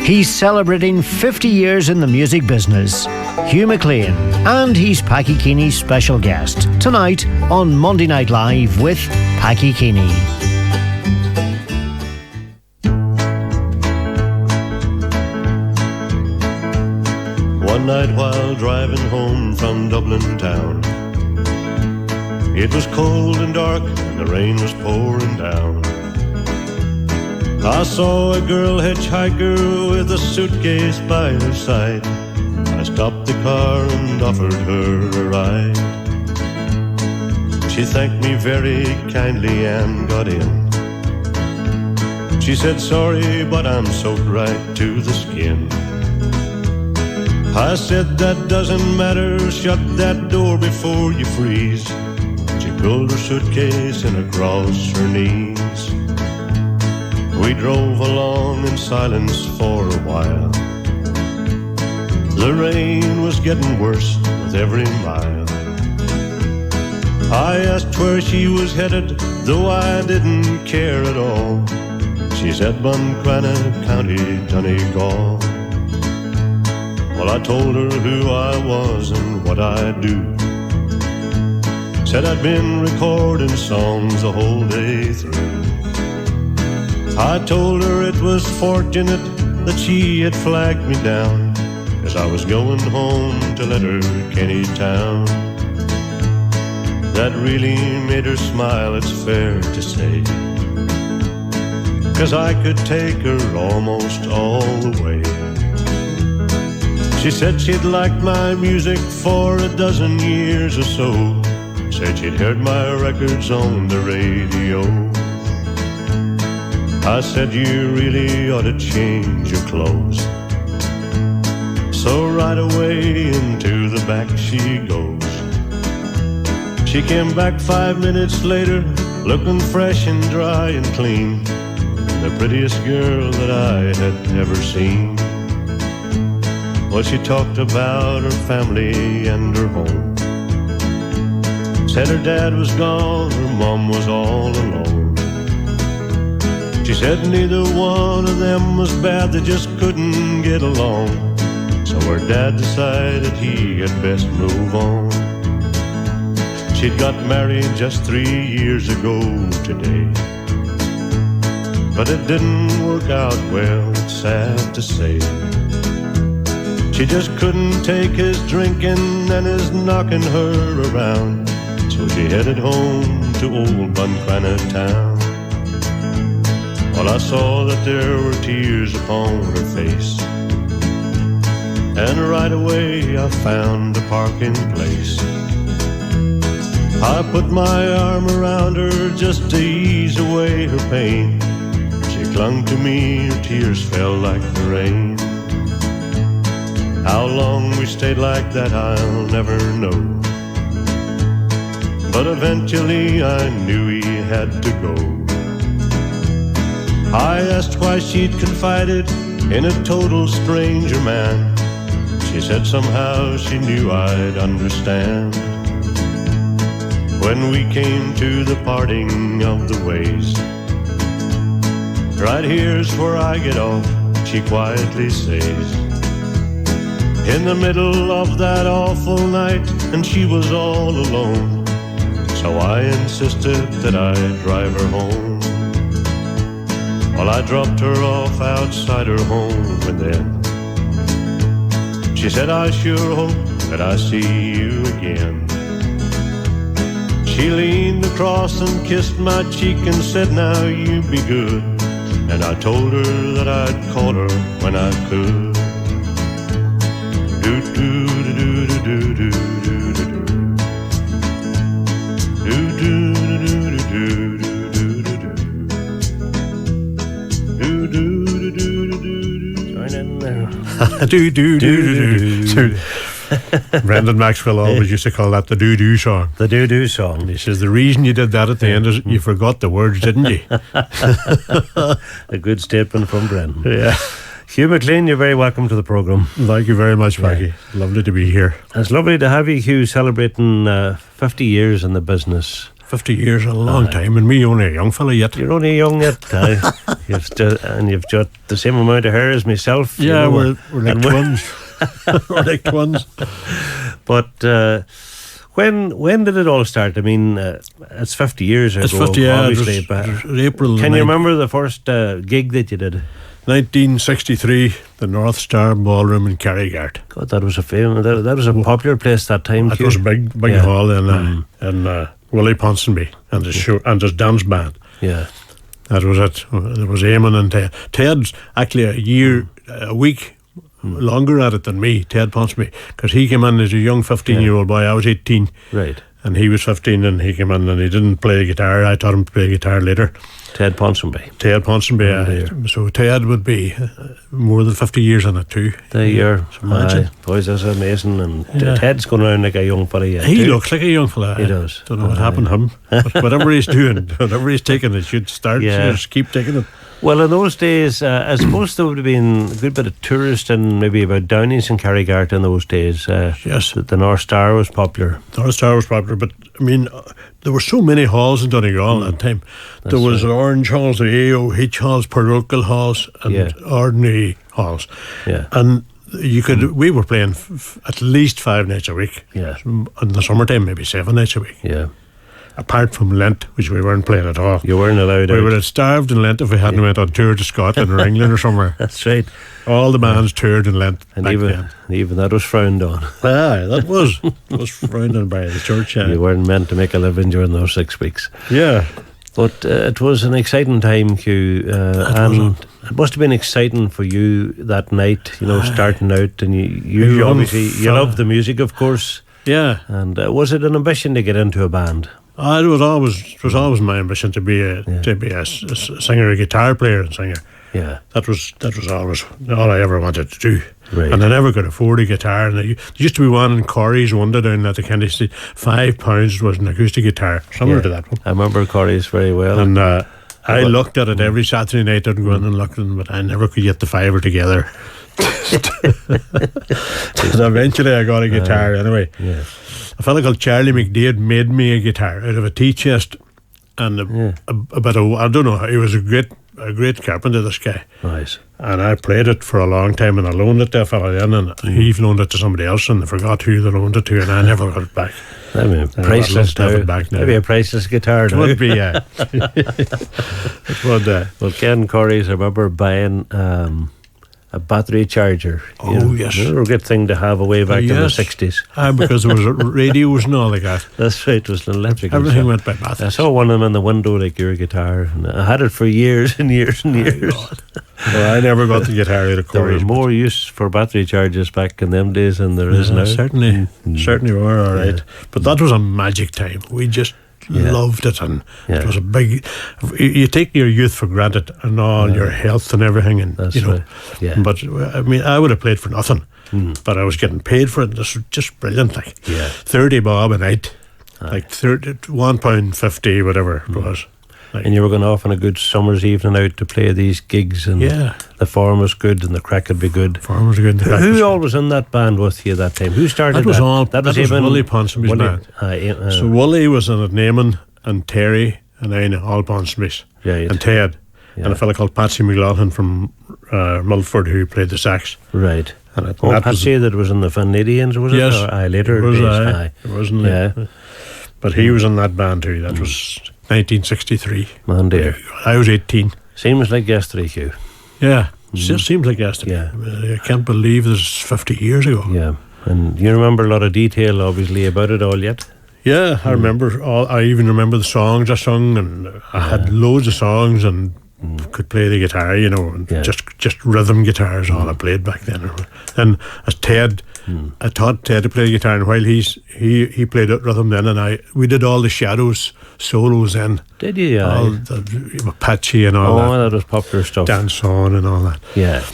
He's celebrating 50 years in the music business. Hugh McLean, and he's Packie Keeney's special guest tonight on Monday Night Live with Packie Keeney. One night while driving home from Dublin town, it was cold and dark and the rain was pouring down. I saw a girl hitchhiker with a suitcase by her side. I stopped the car and offered her a ride. She thanked me very kindly and got in. She said, sorry, but I'm soaked right to the skin. I said, that doesn't matter, shut that door before you freeze. She pulled her suitcase in across her knees. We drove along in silence for a while. The rain was getting worse with every mile. I asked where she was headed, though I didn't care at all. She said, McGranaghan, County Donegal. Well, I told her who I was and what I do. Said I'd been recording songs the whole day through. I told her it was fortunate that she had flagged me down, 'cause I was going home to Letterkenny town. That really made her smile, it's fair to say, 'cause I could take her almost all the way. She said she'd liked my music for a dozen years or so. Said she'd heard my records on the radio. I said, you really ought to change your clothes. So right away into the back she goes. She came back 5 minutes later, looking fresh and dry and clean, the prettiest girl that I had ever seen. Well, she talked about her family and her home. Said her dad was gone, her mom was all alone. She said neither one of them was bad, they just couldn't get along. So her dad decided he had best move on. She'd got married just 3 years ago today, but it didn't work out well, it's sad to say. She just couldn't take his drinking and his knocking her around. So she headed home to old McGranaghan town. Well, I saw that there were tears upon her face, and right away I found a parking place. I put my arm around her just to ease away her pain. She clung to me, her tears fell like the rain. How long we stayed like that I'll never know, but eventually I knew he had to go. I asked why she'd confided in a total stranger man. She said somehow she knew I'd understand. When we came to the parting of the ways, right here's where I get off, she quietly says. In the middle of that awful night, and she was all alone, so I insisted that I'd drive her home. Well, I dropped her off outside her home, and then she said, I sure hope that I see you again. She leaned across and kissed my cheek and said, now you be good. And I told her that I'd call her when I could. Join in there. Brendan Maxwell always used to call that the doo-doo song. The doo-doo song. He says the reason you did that at the end is you forgot the words, didn't you? A good statement from Brendan. Yeah. Hugh McLean, you're very welcome to the programme. Thank you very much, Packie. Yeah. Lovely to be here. It's lovely to have you, Hugh, celebrating 50 years in the business. 50 years, a long time, and me only a young fella yet. You're only young yet. You've got the same amount of hair as myself. Yeah, we're like twins. We're like twins. But when did it all start? I mean, it's 50 years ago. It's 50 years. Obviously, It was April. Can you remember the first gig that you did? 1963, the North Star Ballroom in Carrigart. God, that was a famous. That was a popular place that time. That was a big hall in Willie Ponsonby and his dance band. Yeah, that was it. There was Eamon and Ted. Ted's actually a week longer at it than me, Ted Ponsonby, because he came in as a young 15-year-old boy. I was 18. Right. And he was 15, and he came in and he didn't play guitar. I taught him to play guitar later. Ted Ponsonby. So Ted would be more than 50 years in it too. There you are. Imagine. Boys, that's amazing. And Ted's going around like a young fella yet. He looks like a young fella. He does. Don't know what happened to him. But whatever he's doing, whatever he's taking, it should start. Just keep taking it. Well, in those days, I suppose there would have been a good bit of tourists and maybe about Downey's and Carrigart in those days. Yes. The North Star was popular. The North Star was popular, but I mean, there were so many halls in Donegal at that time. There was Orange Halls, the AOH Halls, parochial halls, and ordinary halls. Yeah. And we were playing at least 5 nights a week. Yeah. In the summertime, maybe 7 nights a week. Yeah. Apart from Lent, which we weren't playing at all. You weren't allowed We would have starved in Lent if we hadn't went on tour to Scotland or England or somewhere. That's right. All the bands toured in Lent. And even that was frowned on. That was frowned on by the church. You weren't meant to make a living during those 6 weeks. Yeah. But it was an exciting time, Hugh, and it must have been exciting for you that night, starting out, and you obviously, you love the music, of course. Yeah. And was it an ambition to get into a band? It was always my ambition to be a singer, a guitar player and singer. Yeah. That was always all I ever wanted to do. Right. And I never could afford a guitar. And there used to be one in Corey's one down in Letterkenny Street. £5 was an acoustic guitar, similar to that one. I remember Corey's very well. And I looked at it every Saturday night. I'd go in and look at them, but I never could get the fiver together. So eventually I got a guitar anyway. Yeah. A fella called Charlie McDade made me a guitar out of a tea chest and a bit of, I don't know, he was a great carpenter, this guy. Nice. And I played it for a long time, and I loaned it to a fella then, and he loaned it to somebody else, and I forgot who they loaned it to, and I never got it back. I mean, priceless now. Maybe a priceless guitar now. It would be, yeah. It would. Well, Ken Corey's, I remember buying a battery charger. Yes. It was a good thing to have away back in the 60s. Because there was radios and all like that. That's right, it was an electric. Everything went by batteries. I saw one of them in the window like your guitar, and I had it for years and years and years. Well, I never got the guitar out of There Corey's. was more use for battery chargers back in them days than there is now. Certainly were, all right. But that was a magic time. We just loved it, and it was a big. You take your youth for granted and all your health and everything, and that's right. Yeah. But I mean, I would have played for nothing, but I was getting paid for it. This was just brilliant. Like 30 bob a night, like £1.50, whatever it was. Like, and you were going off on a good summer's evening out to play these gigs, and the form was good and the crack would be good. Form was good. Who all was in that band with you that time? Who started that? That was Willie Ponsonby's band. So Willie was in it, Naaman and Terry and I, all Ponsonby's, and Ted, and a fella called Patsy McLaughlin from Milford who played the sax. Right. And Patsy that was in the Canadians, was it? Yes. Later. It wasn't. Yeah. But he was in that band too. That was 1963. Man dear. I was 18. Seems like yesterday, Hugh. Yeah. It just seems like yesterday. Yeah. I can't believe this is 50 years ago. Yeah. And you remember a lot of detail, obviously, about it all yet? Yeah, I remember I even remember the songs I sung, and I had loads of songs and could play the guitar, and just rhythm guitar is all I played back then. And as Ted, I taught Ted to play the guitar, and while he played rhythm then, and we did all the Shadows solos then. Did you? All the Packie and all that. Oh, that was popular stuff. Dance On and all that. Yeah.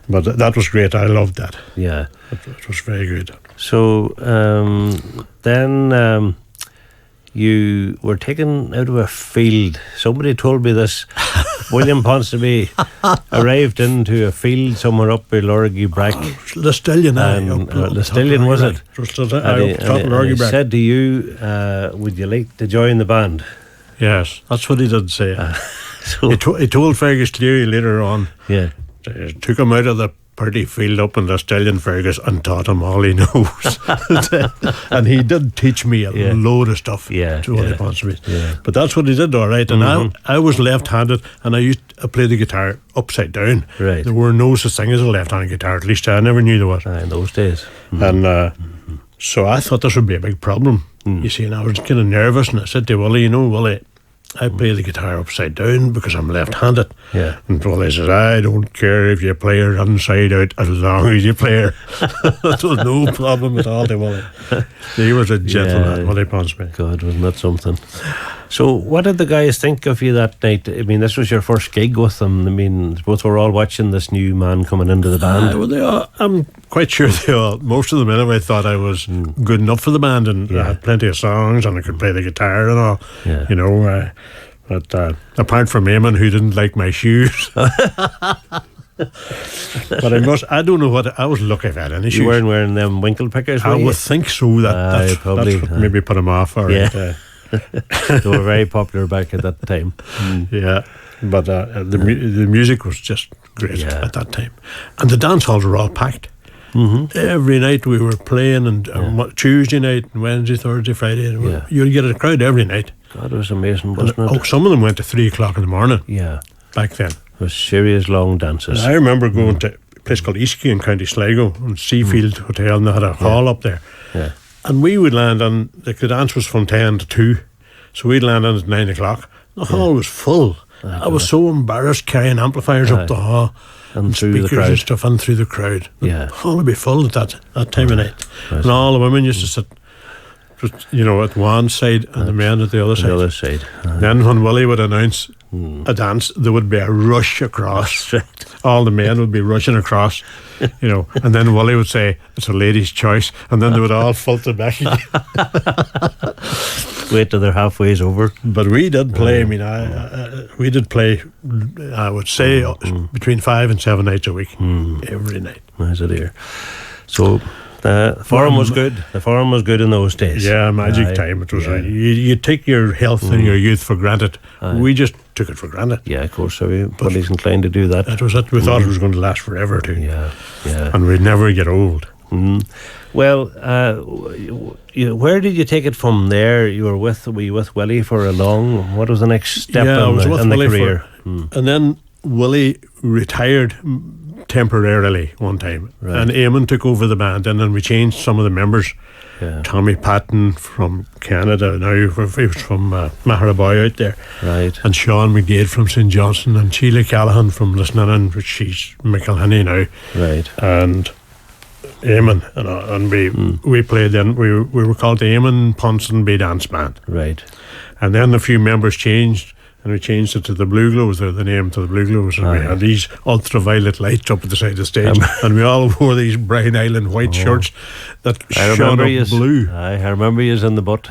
But that was great. I loved that. Yeah. It was very good. So then you were taken out of a field. Somebody told me this William Ponsonby arrived into a field somewhere up by Lorgy Brack. Lestillion, and Lestillion, was it? And he said to you, would you like to join the band? Yes, that's what he did say. So He told Fergus Cleary later on. Yeah. Took him out of the party field up in Lestillion, Fergus, and taught him all he knows. And he did teach me a load of stuff. But that's what he did, all right. And I was left-handed, and I played the guitar upside down. Right. There were no such thing as a left-handed guitar. At least I never knew there was. In those days. And so I thought this would be a big problem. You see, and I was kind of nervous, and I said to Willie, Willie, I play the guitar upside down because I'm left-handed. Yeah. And Willie says, I don't care if you play her inside out as long as you play her. That was no problem at all to Willie. He was a gentleman, Willie Ponsonby. God, wasn't that something? So what did the guys think of you that night? I mean, this was your first gig with them. I mean, both were all watching this new man coming into the band. I'm quite sure most of them anyway, thought I was good enough for the band, and I had plenty of songs, and I could play the guitar and all. Yeah. But apart from Eamon, who didn't like my shoes. But I don't know what I was lucky if I had any shoes. You weren't wearing them winkle pickers, were I you? would think so. That's what maybe put them off. Or they were very popular back at that time. Yeah, but the music was just great at that time, and the dance halls were all packed. Every night we were playing, and Tuesday night and Wednesday, Thursday, Friday, and you'd get a crowd every night. God, it was amazing, wasn't it? Some of them went to 3 o'clock in the morning. Yeah, back then. It was serious long dances. And I remember going to a place called Eastkey in County Sligo, on Seafield Hotel, and they had a hall up there. Yeah. And we would land on, the dance was from 10 to 2, so we'd land on at 9 o'clock. The hall was full. I was so embarrassed carrying amplifiers up the hall and through speakers the crowd and stuff, and through the crowd. The hall would be full at that time of night. Right. And all the women used to sit, at one side and the men at the other side. The other side. Then when Willie would announce a dance, there would be a rush across. Right. All the men would be rushing across, and then Willie would say, it's a lady's choice, and then they would all filter back again. Wait till they're halfway over. But we did play, we did play, I would say, between 5 and 7 nights a week, every night. Nice to hear. So the forum was good. The forum was good in those days. Yeah, magic time. It was. You take your health and your youth for granted. We just took it for granted. Yeah, of course. Everybody's inclined to do that. That was it. We thought it was going to last forever too. Yeah. And we'd never get old. Well, where did you take it from there? Were you with Willie for a long? What was the next step in the career? And then Willie retired temporarily one time, and Eamon took over the band, and then we changed some of the members. Tommy Patton from Canada, now he was from Maharaboy out there, and Sean McGee from St. Johnson, and Sheila Callahan from Lisnanan, which she's McElhinney now, and Eamon, and we played then. We were called the Eamon Ponsonby Dance Band, and then a few members changed. And we changed it to the Blue Glows, the name to the Blue Glows. And we had these ultraviolet lights up at the side of the stage. And we all wore these Brine Island white shirts that shone up blue. I remember you in the butt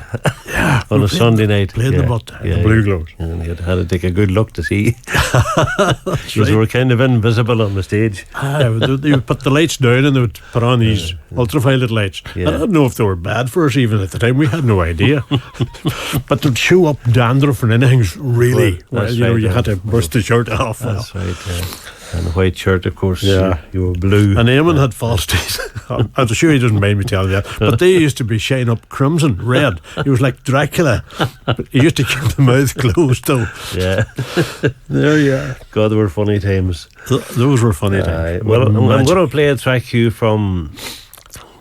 on a Sunday night. Played the butt, the Blue Glows. And you had to take a good look to see. Because we were kind of invisible on the stage. They would put the lights down and they would put on these ultraviolet lights. I don't know if they were bad for us even at the time. We had no idea. But to show up dandruff and anything's really... you had to burst the shirt off. That's right. And a white shirt, of course. You were blue. And Eamon had false teeth. I'm sure he doesn't mind me telling you that. But they used to be shining up crimson, red. He was like Dracula. But he used to keep the mouth closed, though. Yeah. There you are. God, they were funny times. Those were funny times. Well, I'm going to play a track, Hugh, for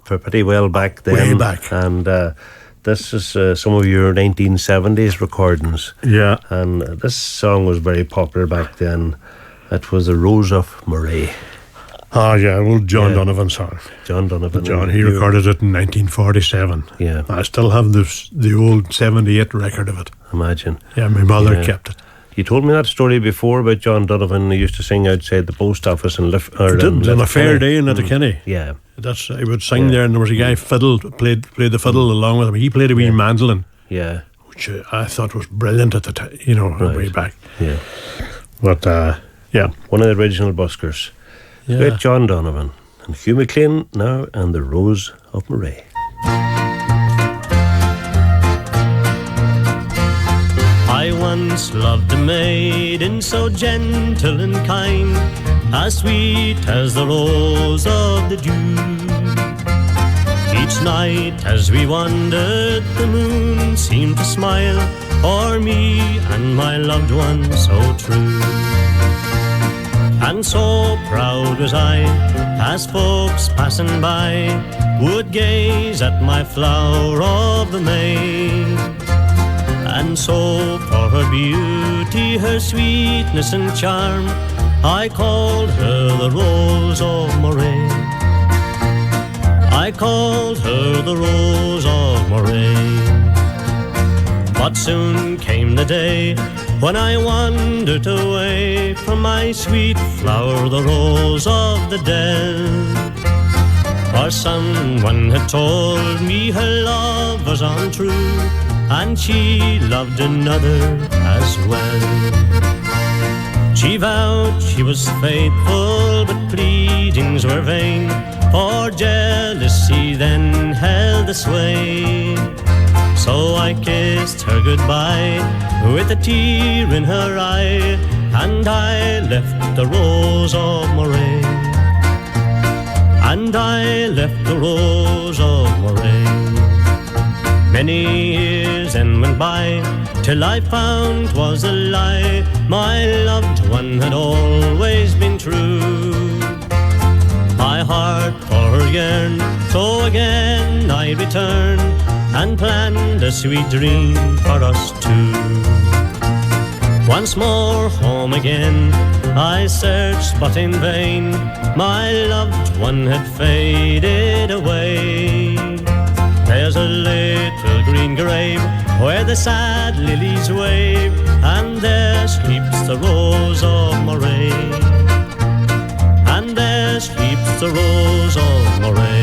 pretty well back then. Way back. And... this is some of your 1970s recordings. Yeah. And this song was very popular back then. It was The Rose of Moray. Old John Donovan song. John Donovan. He recorded it in 1947. Yeah. I still have the old 78 record of it. Imagine. Yeah, my mother kept it. You told me that story before about John Donovan. He used to sing outside the post office in on a fair day in Letterkenny. Yeah. He would sing there, and there was a guy played the fiddle along with him. He played a wee mandolin. Yeah. Which I thought was brilliant at the time, way back. Yeah. But yeah, one of the original buskers. yeah. Great John Donovan and Hugh McLean now, and the Rose of Moray. I once loved a maiden so gentle and kind, as sweet as the rose of the dew. Each night as we wandered, the moon seemed to smile for me and my loved one so true. And so proud was I, as folks passing by would gaze at my flower of the May. And so for her beauty, her sweetness and charm, I called her the Rose of Moray. I called her the Rose of Moray. But soon came the day when I wandered away from my sweet flower, the rose of the dead. For someone had told me her love was untrue, and she loved another as well. She vowed she was faithful, but pleadings were vain, for jealousy then held the sway. So I kissed her goodbye with a tear in her eye, and I left the Rose of Moray. And I left the Rose of Moray. Many years then went by, till I found 'twas a lie, my loved one had always been true. My heart for her yearned, so again I returned, and planned a sweet dream for us two. Once more home again I searched, but in vain, my loved one had faded away. There's a little green grave where the sad lilies wave, and there sleeps the Rose of Moray. And there sleeps the Rose of Moray.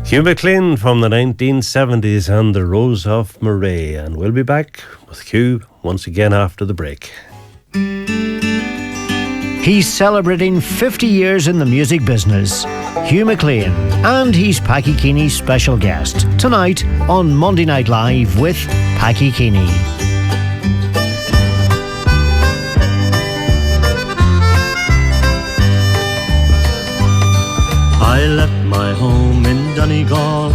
Hugh McLean from the 1970s and the Rose of Moray. And we'll be back with Hugh once again after the break. He's celebrating 50 years in the music business, Hugh McLean, and he's Packie Keeney's special guest tonight on Monday Night Live with Packie Keeney. I left my home in Donegal,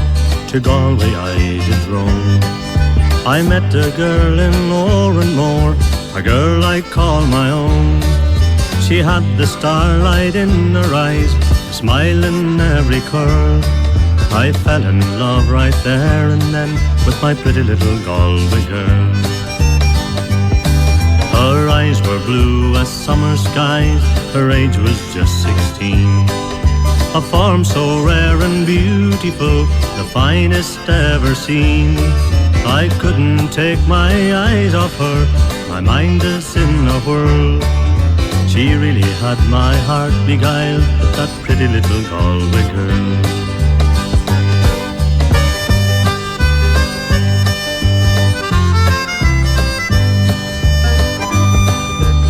to Galway I did roam. I met a girl in Oranmore, a girl I call my own. She had the starlight in her eyes, a smile in every curl. I fell in love right there and then with my pretty little Galway girl. Her eyes were blue as summer skies, her age was just 16. A form so rare and beautiful, the finest ever seen. I couldn't take my eyes off her, my mind is in a whirl. She really had my heart beguiled, that pretty little Galway girl.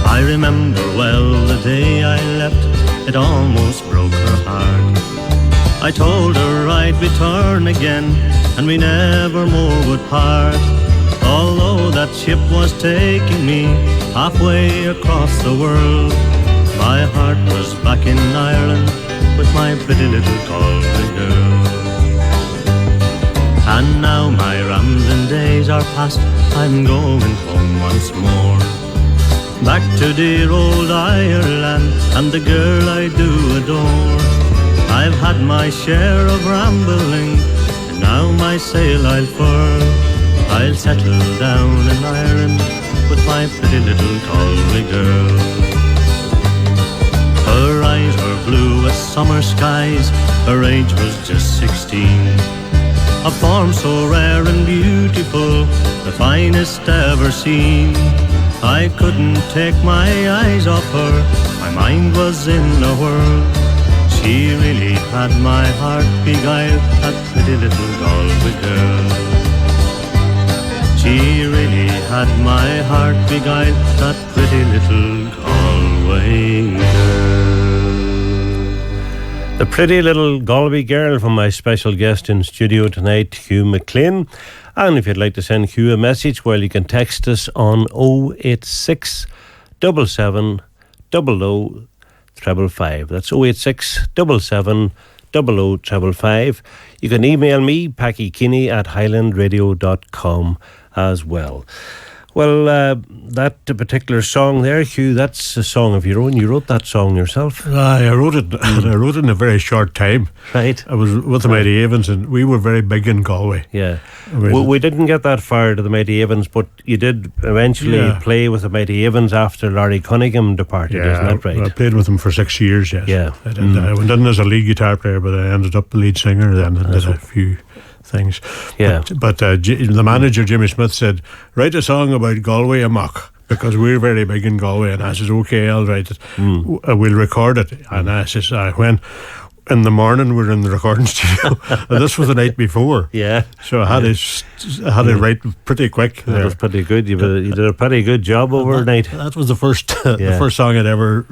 I remember well the day I left, it almost broke her heart. I told her I'd return again, and we never more would part. Although that ship was taking me halfway across the world, my heart was back in Ireland with my pretty little Galway girl. And now my rambling days are past, I'm going home once more, back to dear old Ireland and the girl I do adore. I've had my share of rambling, and now my sail I'll furl. I'll settle down in Ireland with my pretty little Galway girl. Her eyes were blue as summer skies, her age was just 16. A form so rare and beautiful, the finest ever seen. I couldn't take my eyes off her, my mind was in a whirl. She really had my heart beguiled, that pretty little Galway girl. She really had my heart beguiled, that pretty little Galway girl. The pretty little Galway girl from my special guest in studio tonight, Hugh McLean. And if you'd like to send Hugh a message, well, you can text us on 086 77 00 555. That's 086 77 00 555. You can email me, Packie Keeney at highlandradio.com as well. Well, that particular song there, Hugh, that's a song of your own. You wrote that song yourself. I wrote it. I wrote it in a very short time. Right. I was with the Mighty Avons, and we were very big in Galway. Yeah. We didn't get that far to the Mighty Avons, but you did eventually play with the Mighty Avons after Larry Cunningham departed, isn't that right? I played with them for 6 years, yes. Yeah. I did. I went in as a lead guitar player, but I ended up the lead singer then and did a few things. Yeah. But the manager, Jimmy Smith, said, write a song about Galway amok, because we're very big in Galway. And I says, okay, I'll write it. We'll record it. And I says, when in the morning we're in the recording studio, and this was the night before. Yeah. So I had to write pretty quick. That was pretty good. You did a pretty good job overnight. That was the first the first song I'd ever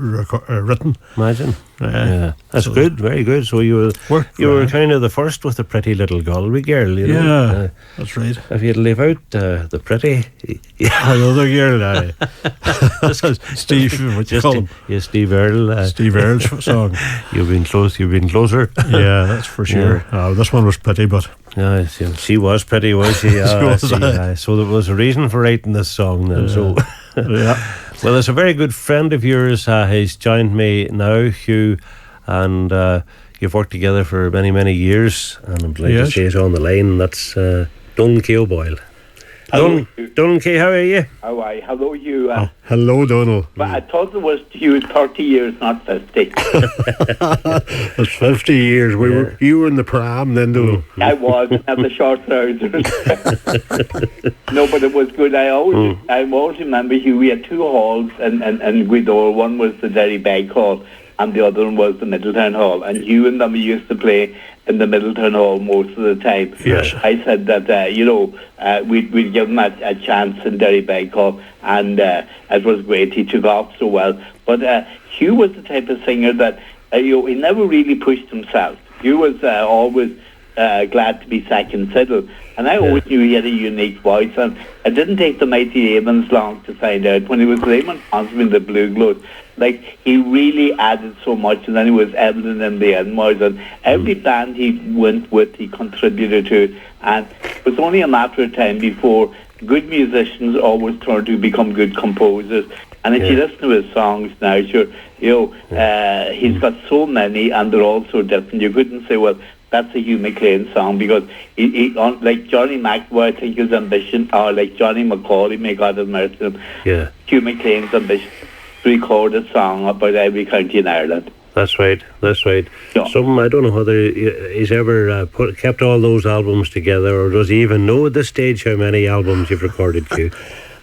written. Imagine. Yeah, that's good, very good. So you were kind of the first with the pretty little Galway girl, you know. Yeah, that's right. If you'd leave out the pretty, another girl, Steve, what you call him? Yeah, Steve Earle. Steve Earle's song. You've been closer. Yeah, that's for sure. This one was pretty, but she was pretty, was she? So there was a reason for writing this song then. So yeah. Well, there's a very good friend of yours who's joined me now, Hugh, and you've worked together for many, many years, and I'm glad to say it's on the line. That's Donal O'Boyle. Donal K, how are you? How are you? Hello, Hugh. Hello, Donal. But I thought it was Hugh 30 years, not 50. It's 50 years. You were in the pram then, Donal. I was, at the short trousers. No, but it was good. I always remember, Hugh, we had two halls in Guidor. One was the Derrybeg Hall, and the other one was the Middletown Hall. And Hugh and them used to play in the Middletown Hall most of the time. Yes. I said that, we'd give him a chance in Derrybeg Hall, and it was great. He took off so well. But Hugh was the type of singer that, he never really pushed himself. Hugh was always glad to be second fiddle. And I always knew he had a unique voice, and it didn't take the Mighty Avons long to find out. When he was Raymond Thompson in the Blue Glows, he really added so much, and then he was Evelyn and The Envoys, and every band he went with, he contributed to, and it was only a matter of time before good musicians always turn to become good composers. And if you listen to his songs now, he's got so many, and they're all so different. You couldn't say, well, that's a Hugh McLean song, because like Johnny McAvoy, I think his ambition, or like Johnny McCauley, may God have mercy on him, Hugh McLean's ambition to record a song about every county in Ireland. That's right. Yeah. I don't know whether he's ever kept all those albums together, or does he even know at this stage how many albums you've recorded, Hugh?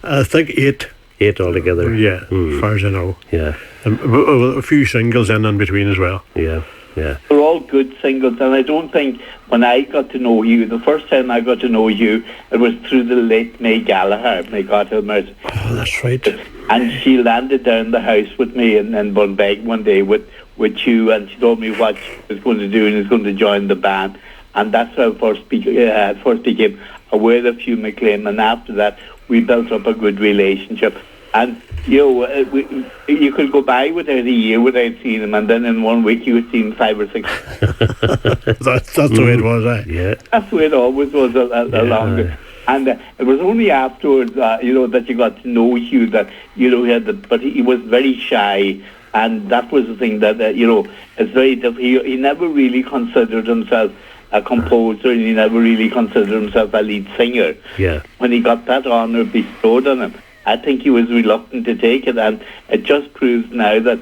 I think 8. 8 altogether. Yeah, as far as I know. Yeah. A few singles in between as well. Yeah. They're all good singles, and I don't think when I got to know you, the first time I got to know you, it was through the late May Gallagher, may God have mercy. Oh, that's right. And she landed down the house with me in Bunbeg one day with you, and she told me what she was going to do and was going to join the band. And that's how I first became aware of Hugh McLean, and after that we built up a good relationship. And you could go by without a year without seeing him, and then in 1 week you would see him 5 or 6. That's the way it was, eh? Yeah. That's the way it always was longer. And it was only afterwards, that you got to know Hugh, that but he was very shy, and that was the thing that it's very difficult. He never really considered himself a composer, and he never really considered himself a lead singer. Yeah. When he got that honour bestowed on him, I think he was reluctant to take it, and it just proves now that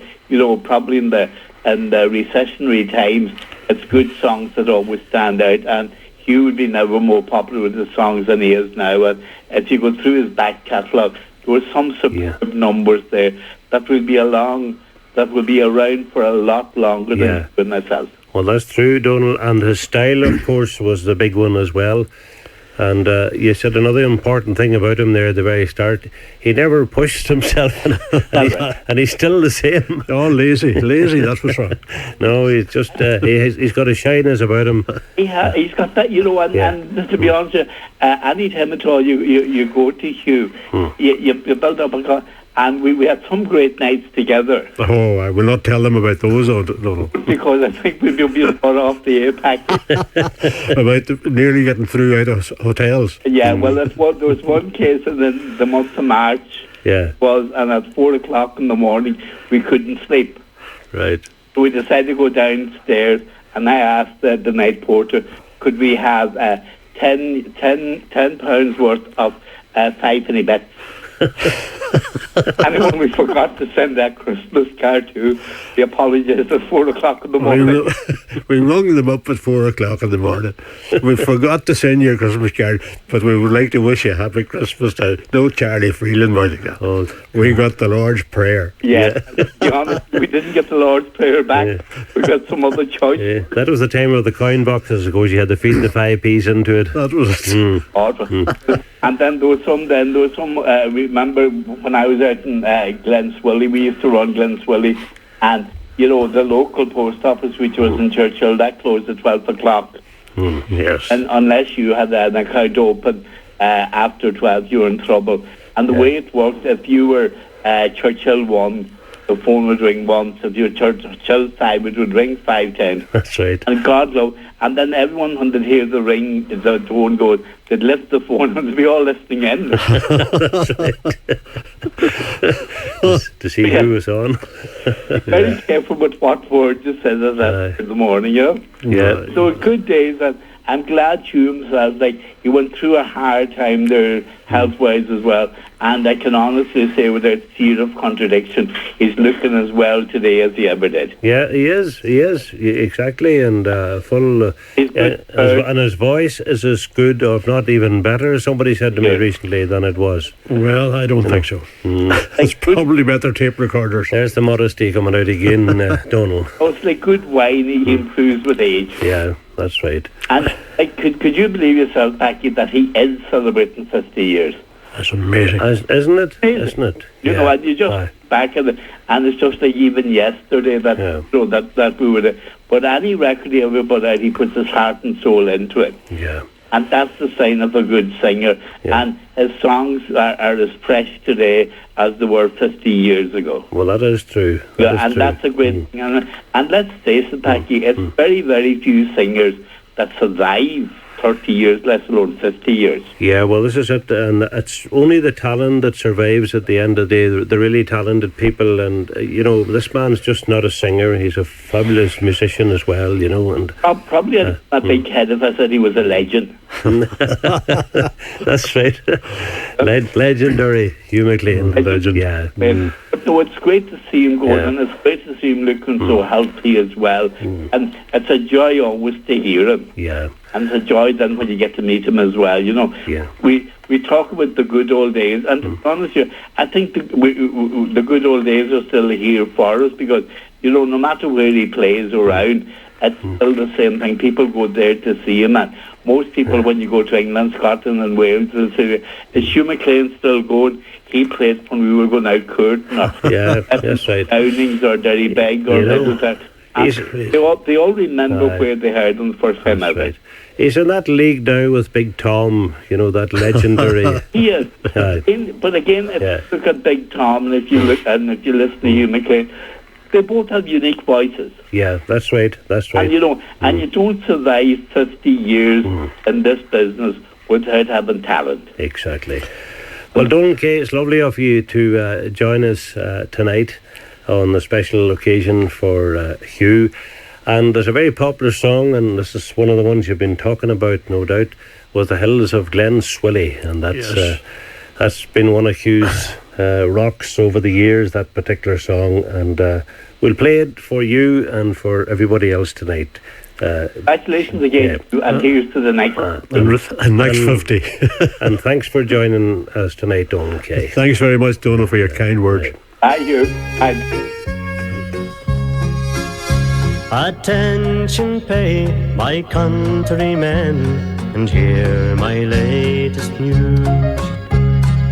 probably in the recessionary times, it's good songs that always stand out, and Hugh would be never more popular with his songs than he is now. And if you go through his back catalogue, there were some superb numbers there that will be around for a lot longer than myself. Well, that's true, Donal, and his style, of course, was the big one as well. And you said another important thing about him there at the very start. He never pushed himself, and he's still the same. Oh, lazy, that's what's wrong. No, he's just, he's got a shyness about him. He's got that, and to be honest, any time at all you go to Hugh, you build up a... And we had some great nights together. Oh, I will not tell them about those. No. Because I think we'll be put off the air pack. About nearly getting through out of hotels. Yeah, well, there was one case in the month of March. Yeah. And at 4 o'clock in the morning, we couldn't sleep. Right. So we decided to go downstairs, and I asked the night porter, could we have 10 pounds worth of 5-penny bits? And when we forgot to send that Christmas card to, we apologised at 4 o'clock in the morning. We rung them up at 4 o'clock in the morning. We forgot to send you a Christmas card, but we would like to wish you a happy Christmas. No Charlie Freeland, we got the Lord's Prayer. Yeah. To be honest, we didn't get the Lord's Prayer back. Yeah. We got some other choice. Yeah. That was the time of the coin boxes. Of course, you had to feed the 5p's into it. That was it. And then there was some. Remember when I was out in Glenswilly, we used to run Glenswilly, and the local post office, which was in Churchill, that closed at 12 o'clock. Yes. And unless you had an account open after 12, you were in trouble. And the way it worked, if you were Churchill 1, the phone would ring once. If you were Churchill 5, it would ring 5 times. That's right. And God love. And then everyone, when they'd hear the ring, the phone go, they'd lift the phone and they'd be all listening in. That's right. To see who was on. Very careful with what words you said in the morning, Yeah. So good days, and I'm glad Hugh himself, he went through a hard time there, health-wise as well, and I can honestly say without fear of contradiction, he's looking as well today as he ever did. Yeah, he is, exactly, and full, and his voice is as good, or if not even better, somebody said to me recently, than it was. Well, I don't think so. It's probably better tape recorders. There's the modesty coming out again, Donal. Oh, it's like good wine, he improves with age. Yeah. That's right. And could you believe yourself, Packie, that he is celebrating 50 years? That's amazing. Isn't it? Isn't it? And you just back at it, and it's just like even yesterday that that we were there. But any record he ever put out, he puts his heart and soul into it. Yeah. And that's the sign of a good singer. Yeah. And his songs are as fresh today as they were 50 years ago. Well, that is true. That's a great thing. And let's face it, Packie, it's very, very few singers that survive 30 years, let alone 50 years. Yeah, well, this is it, and it's only the talent that survives at the end of the day, the really talented people, and, this man's just not a singer, he's a fabulous musician as well, and... Probably a big head if I said he was a legend. That's right. Legendary Hugh McLean. Legend. Yeah. But no, it's great to see him going, and it's great to see him looking so healthy as well, and it's a joy always to hear him. Yeah. And it's a joy then when you get to meet him as well, Yeah. We talk about the good old days, and to be honest with you, I think the good old days are still here for us, because, no matter where he plays around, it's still the same thing. People go there to see him, and most people, when you go to England, Scotland and Wales, they'll say, is Hugh McLean still going? He played when we were going out Curtin, or that's right. Downings or Derrybeg or Middleton. They all remember where they heard him the first time ever. Right. He's in that league now with Big Tom, that legendary... He is. But again, if you look at Big Tom, and if you listen to Hugh McLean, they both have unique voices. Yeah, that's right. And and you don't survive 50 years in this business without having talent. Exactly. Well, Donal Kay, it's lovely of you to join us tonight on the special occasion for Hugh. And there's a very popular song, and this is one of the ones you've been talking about, no doubt, was The Hills of Glenswilly, and that's been one of Hugh's rocks over the years, that particular song, and we'll play it for you and for everybody else tonight. Congratulations again, and here's to the next next 50. And thanks for joining us tonight, Donal Kay. Thanks very much, Donal, for your kind words. Thank you. Attention pay, my countrymen, and hear my latest news.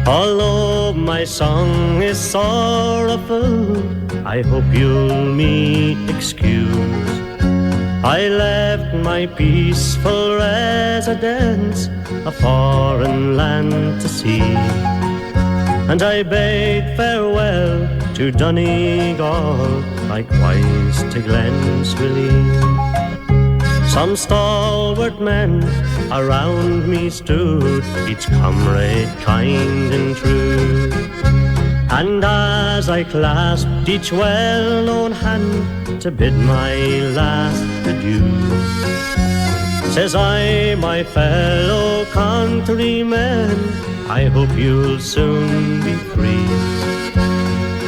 Although my song is sorrowful, I hope you'll me excuse. I left my peaceful residence, a foreign land to see, and I bade farewell to Donegal, likewise to Glenswilly. Some stalwart men around me stood, each comrade kind and true. And as I clasped each well-known hand to bid my last adieu, says I, my fellow countrymen, I hope you'll soon be free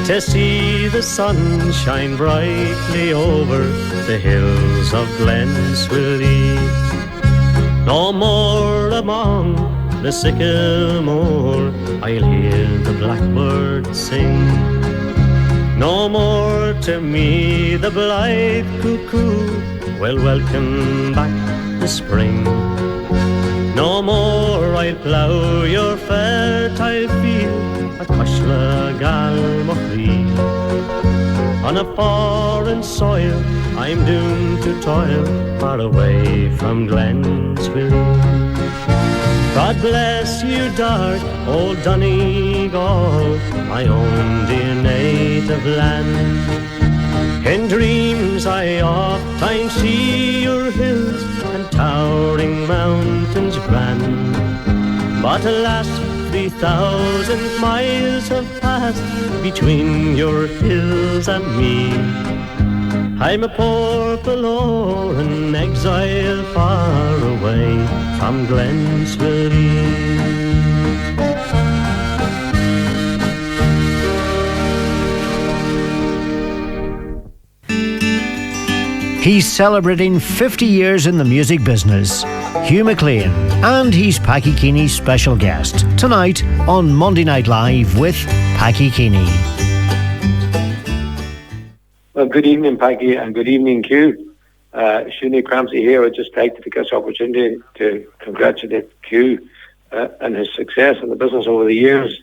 to see the sun shine brightly over the hills of Glenswilly. No more among the sycamore I'll hear the blackbird sing. No more to me the blithe cuckoo will welcome back the spring. No more I'll plough your fertile field at Cushla-Galmachry. On a foreign soil I'm doomed to toil, far away from Glenswilly. God bless you, dark old Donegal, my own dear native land. In dreams I oft time see your hills and towering mountains grand. But alas, 3,000 miles have passed between your hills and me. I'm a poor forlorn exile far away from Glenswilly. He's celebrating 50 years in the music business, Hugh McLean, and he's Packie Keeney's special guest tonight on Monday Night Live with Packie Keeney. Well, good evening, Packie, and good evening, Hugh. Shunie, Crampsey here. I'd just like to take this opportunity to congratulate Hugh and his success in the business over the years.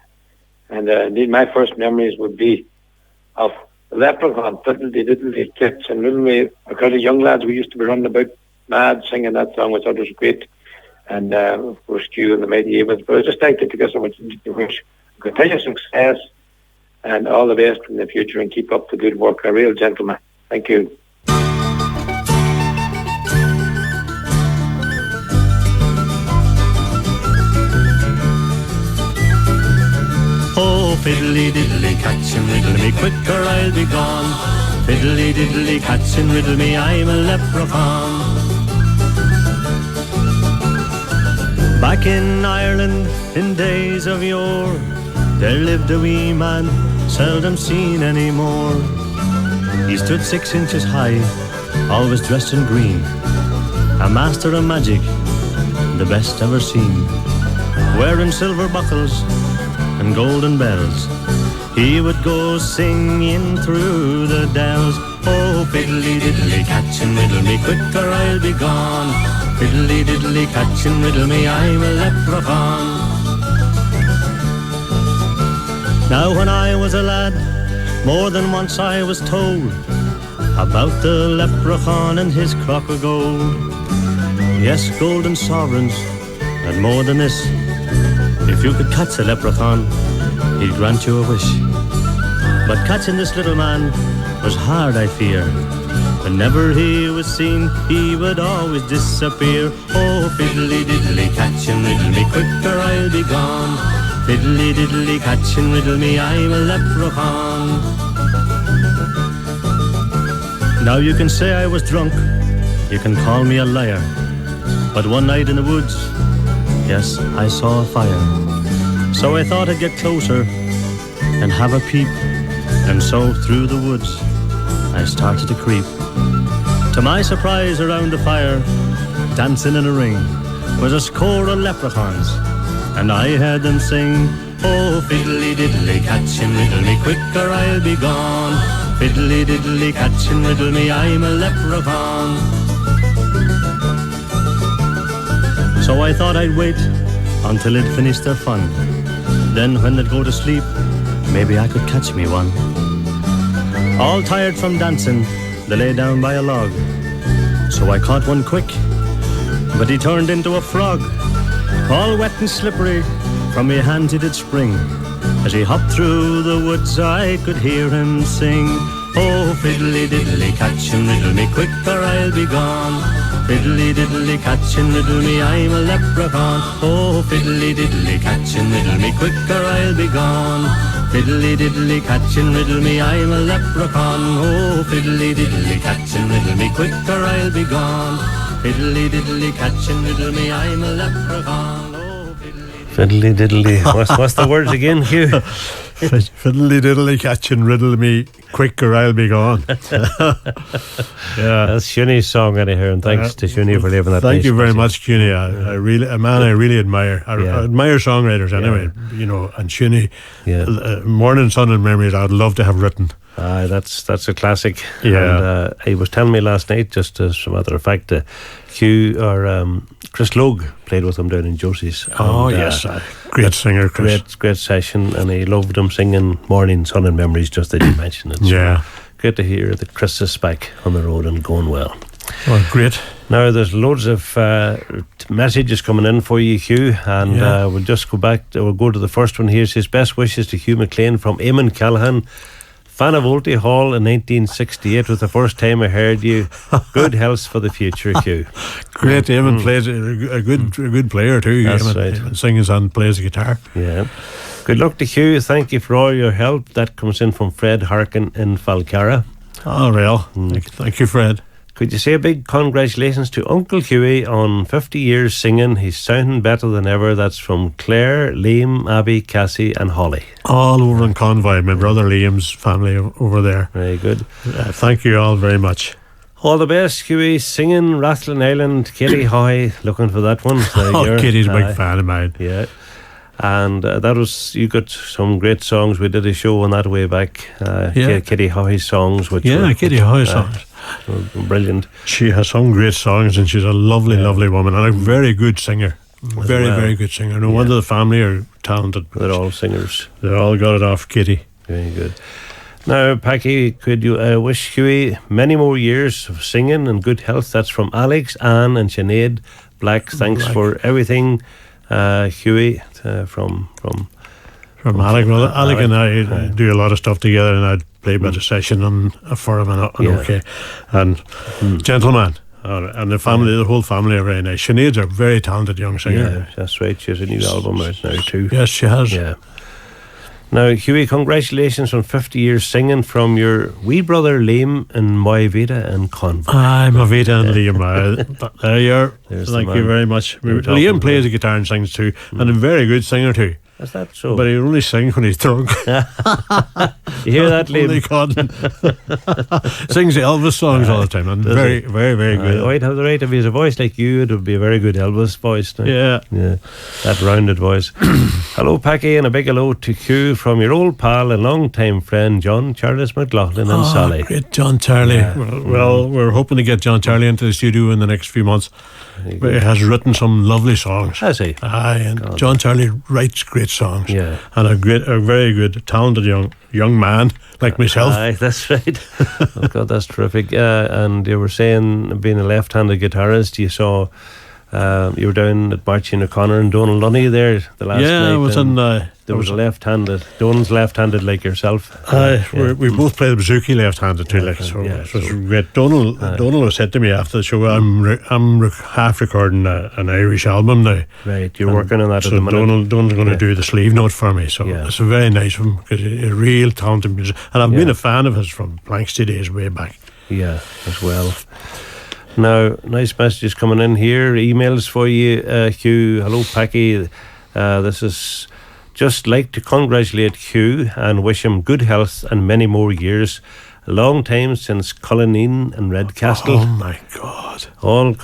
And indeed, my first memories would be of Leprechaun, Fiddly-Diddly, Tits and Little Me. Because as young lads, we used to be running about mad singing that song, which I thought was great. And of course, Hugh and the Mighty Avons. But I'd just like to take this opportunity to wish continued success and all the best in the future, and keep up the good work. A real gentleman. Thank you. Oh, fiddly-diddly, catch and riddle me, quick or I'll be gone. Fiddly-diddly, catch and riddle me, I'm a leprechaun. Back in Ireland, in days of yore, there lived a wee man, seldom seen anymore. He stood 6 inches high, always dressed in green, a master of magic, the best ever seen. Wearing silver buckles and golden bells, he would go singing through the dells. Oh, fiddly-diddly, catch and riddle me, quick or I'll be gone. Fiddly-diddly, catch and riddle me, I'm a leprechaun. Now when I was a lad, more than once I was told about the leprechaun and his crock of gold. Yes, golden sovereigns, and more than this, if you could catch a leprechaun, he'd grant you a wish. But catching this little man was hard, I fear. Whenever he was seen, he would always disappear. Oh, fiddly-diddly, catch and riddle me, quick or I'll be gone. Fiddly-diddly, catch and riddle me, I'm a leprechaun. Now you can say I was drunk, you can call me a liar, but one night in the woods, yes, I saw a fire. So I thought I'd get closer and have a peep, and so through the woods I started to creep. To my surprise, around the fire, dancing in a ring, was a score of leprechauns, and I heard them sing, oh, fiddly-diddly, catch and riddle me, quick or I'll be gone. Fiddly-diddly, catch and riddle me, I'm a leprechaun. So I thought I'd wait until it finished their fun. Then when they'd go to sleep, maybe I could catch me one. All tired from dancing, they lay down by a log. So I caught one quick, but he turned into a frog. All wet and slippery, from me hand he did spring. As he hopped through the woods, I could hear him sing. Oh, fiddly diddly, catch and riddle me quick or I'll be gone. Fiddly diddly, catch and riddle me, I'm a leprechaun. Oh, fiddly diddly, catch and riddle me quick or I'll be gone. Fiddly diddly, catch and riddle me, I'm a leprechaun. Oh, fiddly diddly, catch and riddle me quick or I'll be gone. Fiddly diddly, catch and riddle me, I'm a leprechaun. Oh, Fiddly diddly. What's the words again, Hugh? Fiddly diddly, catch and riddle me quick or I'll be gone. Yeah, that's Shunie's song anyhow, and thanks to Shunie for leaving that. Thank you very much, Keeney. I really admire. I admire songwriters anyway. You know, and Shunie, Morning Sun and Memories, I'd love to have written. That's a classic. Yeah, and he was telling me last night, just as a matter of fact, Hugh or Chris Logue played with him down in Josie's. Oh, and, yes, great singer, Chris. Great session, and he loved him singing Morning Sun and Memories, just that you mentioned it. Yeah. So great to hear that Chris is back on the road and going well. Oh, great. Now, there's loads of messages coming in for you, Hugh, and we'll just go back. We'll go to the first one. Here's his best wishes to Hugh McLean from Eamon Callahan. Fan of Oldie Hall in 1968 was the first time I heard you. Good health for the future, Hugh. Great. Eamon plays a good player too. That's Eamon, right. Eamon sings and plays the guitar. Yeah. Good luck to Hugh. Thank you for all your help. That comes in from Fred Harkin in Falcarra. Oh, real. Thank you, Fred. Could you say a big congratulations to Uncle Hughie on 50 years singing? He's sounding better than ever. That's from Claire, Liam, Abby, Cassie and Holly. All over in Convoy, my brother Liam's family over there. Very good. Thank you all very much. All the best, Hughie. Singing Rathlin Island, Katie Hoy, looking for that one. Katie's a big fan of mine. Yeah. And that was, you got some great songs. We did a show on that way back. Katie Hoy's songs. Katie Hoy's songs. Brilliant. She has some great songs, and she's a lovely woman and a very good singer. Very good singer. No wonder the family are talented. They're all singers. They all got it off Katie. Very good. Now, Packie, could you wish Hughie many more years of singing and good health? That's from Alex, Anne and Sinead Black. Thanks for everything, Hughie, from Alec. Well, Alec and I do a lot of stuff together, and I'd play a bit of session for him and okay. And gentleman. And the family, the whole family are very nice. Sinead's a very talented young singer. Yeah, that's right. She has a new album out now too. Yes, she has. Yeah. Now, Hughie, congratulations on 50 years singing from your wee brother Liam and my Vita and Convoy. My Vita and Liam. There you are. Thank you very much. Liam plays the guitar and sings too, and a very good singer too. Is that so? But he only sings when he's drunk. You hear that, Liam? Sings the Elvis songs all the time, and very good. I'd have the right if he has a voice like you. It would be a very good Elvis voice. Yeah, that rounded voice. Hello, Packie, and a big hello to Hugh from your old pal and long-time friend John Charles McLaughlin and Sally. Great John Charlie. Yeah. Well, we're hoping to get John Charlie into the studio in the next few months. But he has written some lovely songs. Has he? Aye, and John Charlie writes great songs. Yeah, and a very good, talented young man like myself. Aye, that's right. Oh God, that's terrific. And you were saying, being a left-handed guitarist, you saw you were down at Marching O'Connor and Donal Lunny there the last night. Yeah, I was in. There was a left-handed. Donal's left-handed like yourself. We both play the bouzouki left-handed too. So it was great. Donal said to me after the show, I'm half recording an Irish album now. Right, you're working on that so at the minute. Donal's going to do the sleeve note for me. So it's a very nice of him, because he's a real talented musician. And I've been a fan of his from Blankstead days way back. Yeah, as well. Now, nice messages coming in here. Emails for you, Hugh. Hello, Packie. This is just like to congratulate Hugh and wish him good health and many more years. A long time since Cullinane and Redcastle. Oh my God! Also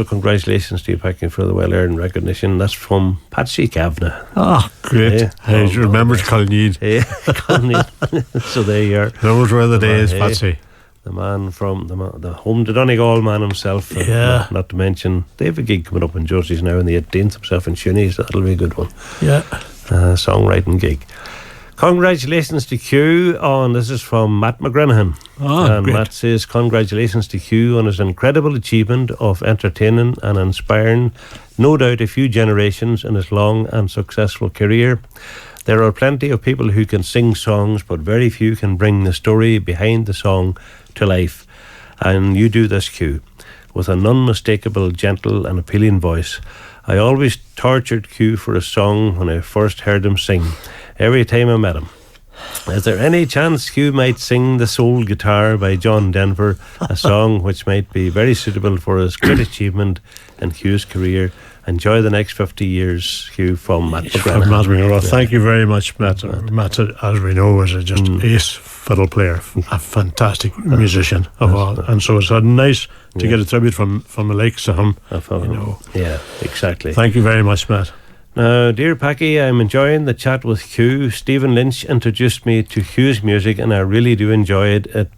congratulations to you, Packie, for the well-earned recognition. That's from Patsy Cavanagh. Oh, great! I remember Cullinane. Cullinane. So there you are. Those were the days, Patsy. the man from the home to Donegal man himself. Not to mention, they have a gig coming up in Jersey's now on the 18th, himself in Shunie, so that'll be a good one. Yeah. Songwriting gig. Congratulations to Hugh on, this is from Matt McGranaghan. And great. Matt says, congratulations to Hugh on his incredible achievement of entertaining and inspiring no doubt a few generations in his long and successful career. There are plenty of people who can sing songs, but very few can bring the story behind the song to life. And you do this, Hugh, with an unmistakable, gentle and appealing voice. I always tortured Hugh for a song when I first heard him sing, every time I met him. Is there any chance Hugh might sing The Soul Guitar by John Denver, a song which might be very suitable for his great achievement in Hugh's career? Enjoy the next 50 years, Hugh, from Matt McGranaghan. Well, thank you very much, Matt. Matt, as we know, is just ace fiddle player, a fantastic musician of all. And so it's nice to get a tribute from the likes of him. Yeah, exactly. Thank you very much, Matt. Now, dear Packie, I'm enjoying the chat with Hugh. Stephen Lynch introduced me to Hugh's music and I really do enjoy it.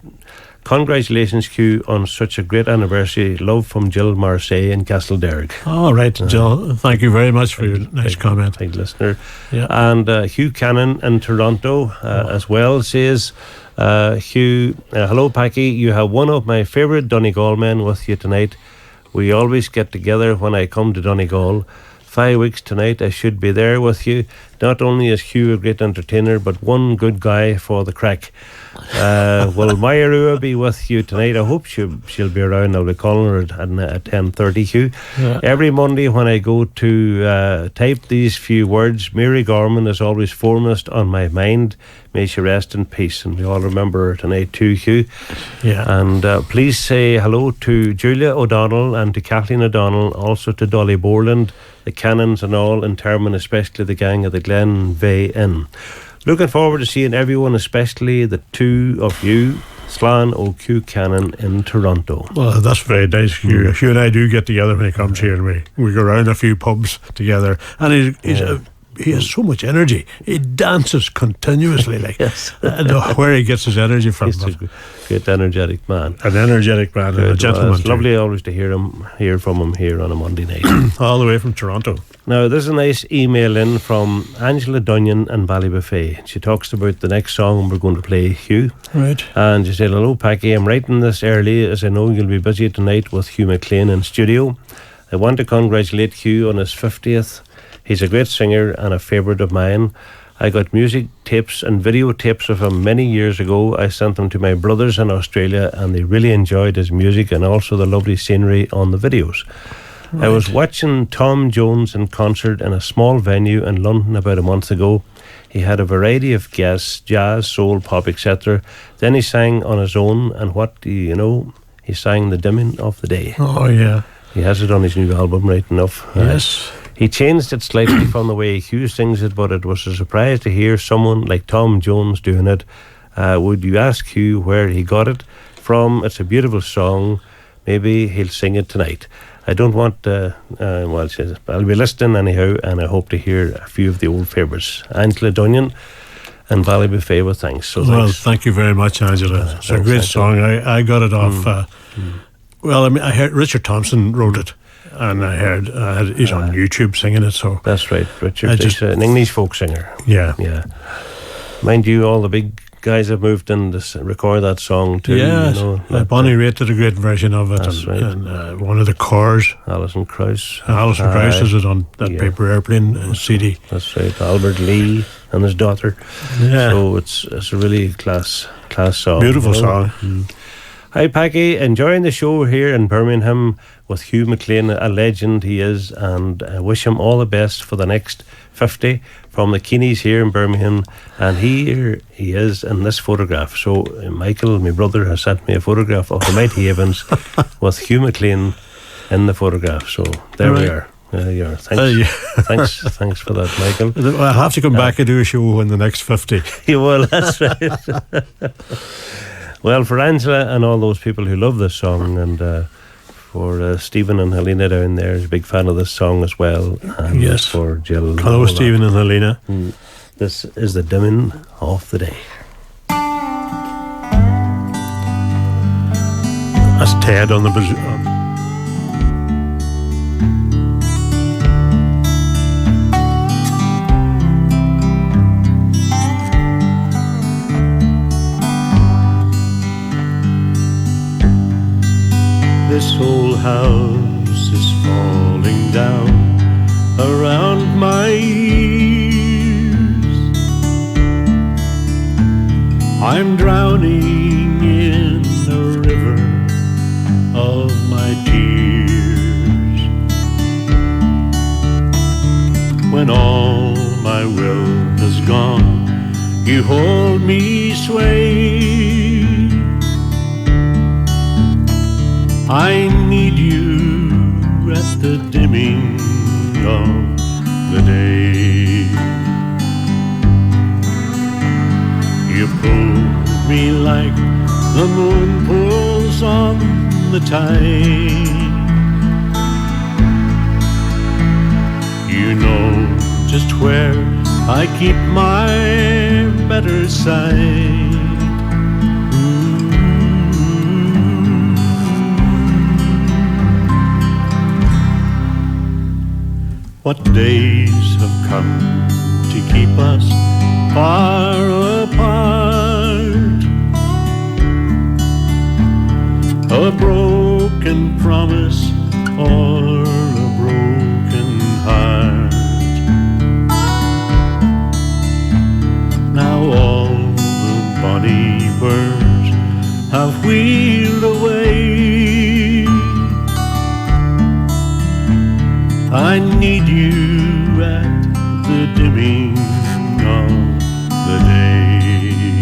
Congratulations, Hugh, on such a great anniversary. Love from Jill Marseille in Castlederg. All right, Jill. Thank you very much for your nice comment. Big listener. Yeah. And Hugh Cannon in Toronto as well says, Hugh, hello, Packie. You have one of my favourite Donegal men with you tonight. We always get together when I come to Donegal. 5 weeks tonight, I should be there with you. Not only is Hugh a great entertainer, but one good guy for the crack. Will Maire be with you tonight? I hope she'll be around. I'll be calling her at 10:30, Hugh. Yeah. Every Monday when I go to type these few words, Mary Gorman is always foremost on my mind. May she rest in peace. And we all remember her tonight too, Hugh. Yeah. And please say hello to Julia O'Donnell and to Kathleen O'Donnell, also to Dolly Borland, the Cannons and all in Termon, especially the gang of the Glen Veigh Inn. Looking forward to seeing everyone, especially the two of you, Slán O'Q Cannon in Toronto. Well, that's very nice. Hugh and I do get together when he comes here, and we go around a few pubs together. And he has so much energy. He dances continuously, like where he gets his energy from. He's a great energetic man. An energetic man, and a gentleman. It's lovely always to hear from him here on a Monday night. All the way from Toronto. Now, there's a nice email in from Angela Dunyan in Ballybuffet. She talks about the next song we're going to play, Hugh. Right. And she said, hello, Packie. I'm writing this early as I know you'll be busy tonight with Hugh McLean in studio. I want to congratulate Hugh on his 50th. He's a great singer and a favourite of mine. I got music tapes and videotapes of him many years ago. I sent them to my brothers in Australia and they really enjoyed his music and also the lovely scenery on the videos. Right. I was watching Tom Jones in concert in a small venue in London about a month ago. He had a variety of guests, jazz, soul, pop, etc. Then he sang on his own, and what do you know? He sang The Dimming of the Day. Oh, yeah. He has it on his new album, right enough. Yes. He changed it slightly from the way Hugh sings it, but it was a surprise to hear someone like Tom Jones doing it. Would you ask Hugh where he got it from? It's a beautiful song. Maybe he'll sing it tonight. I don't want I'll be listening anyhow, and I hope to hear a few of the old favourites. Angela Dunyan and Ballybuffet with thanks. So well, thank you very much, Angela. It's a great song. I got it off. Well, I mean, I heard Richard Thompson wrote it, and I heard he's on YouTube singing it. So that's right, Richard. He's an English folk singer. Yeah. Mind you, all the big guys have moved in to record that song too. Yeah, Bonnie Raitt did a great version of it. That's right. And one of the Cors, Alison Krauss. Alison Krauss is it on that Paper Airplane CD. That's right. Albert Lee and his daughter. Yeah. So it's a really class song. Beautiful song. Hi, Packie. Enjoying the show here in Birmingham with Hugh McLean, a legend he is, and I wish him all the best for the next 50 from the Keeneys here in Birmingham. And here he is in this photograph. So Michael, my brother, has sent me a photograph of the Mighty Avons with Hugh McLean in the photograph. So there we are. There you are. Thanks. Thanks for that, Michael. I'll have to come back and do a show in the next 50. You will, that's right. Well, for Angela and all those people who love this song, and for Stephen and Helena down there, is a big fan of this song as well. And yes. For Jill. Hello, Stephen and Helena. This is The Dimming of the Day. That's Ted on the bazoo. This old house is falling down around my ears. I'm drowning in a river of my tears. When all my will is gone, you hold me sway. I need you at the dimming of the day. You pull me like the moon pulls on the tide. You know just where I keep my better side. What days have come to keep us far apart? A broken promise or a broken heart. Now all the bonny birds have wheeled away. I need you at the dimming of the day.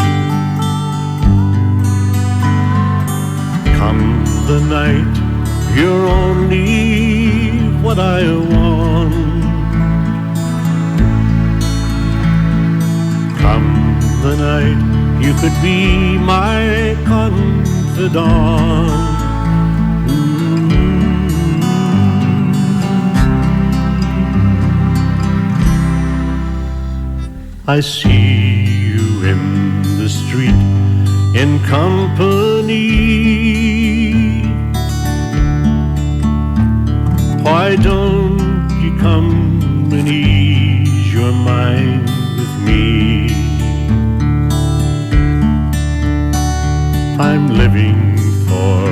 Come the night, you're only what I want. Come the night, you could be my confidant. I see you in the street in company. Why don't you come and ease your mind with me? I'm living for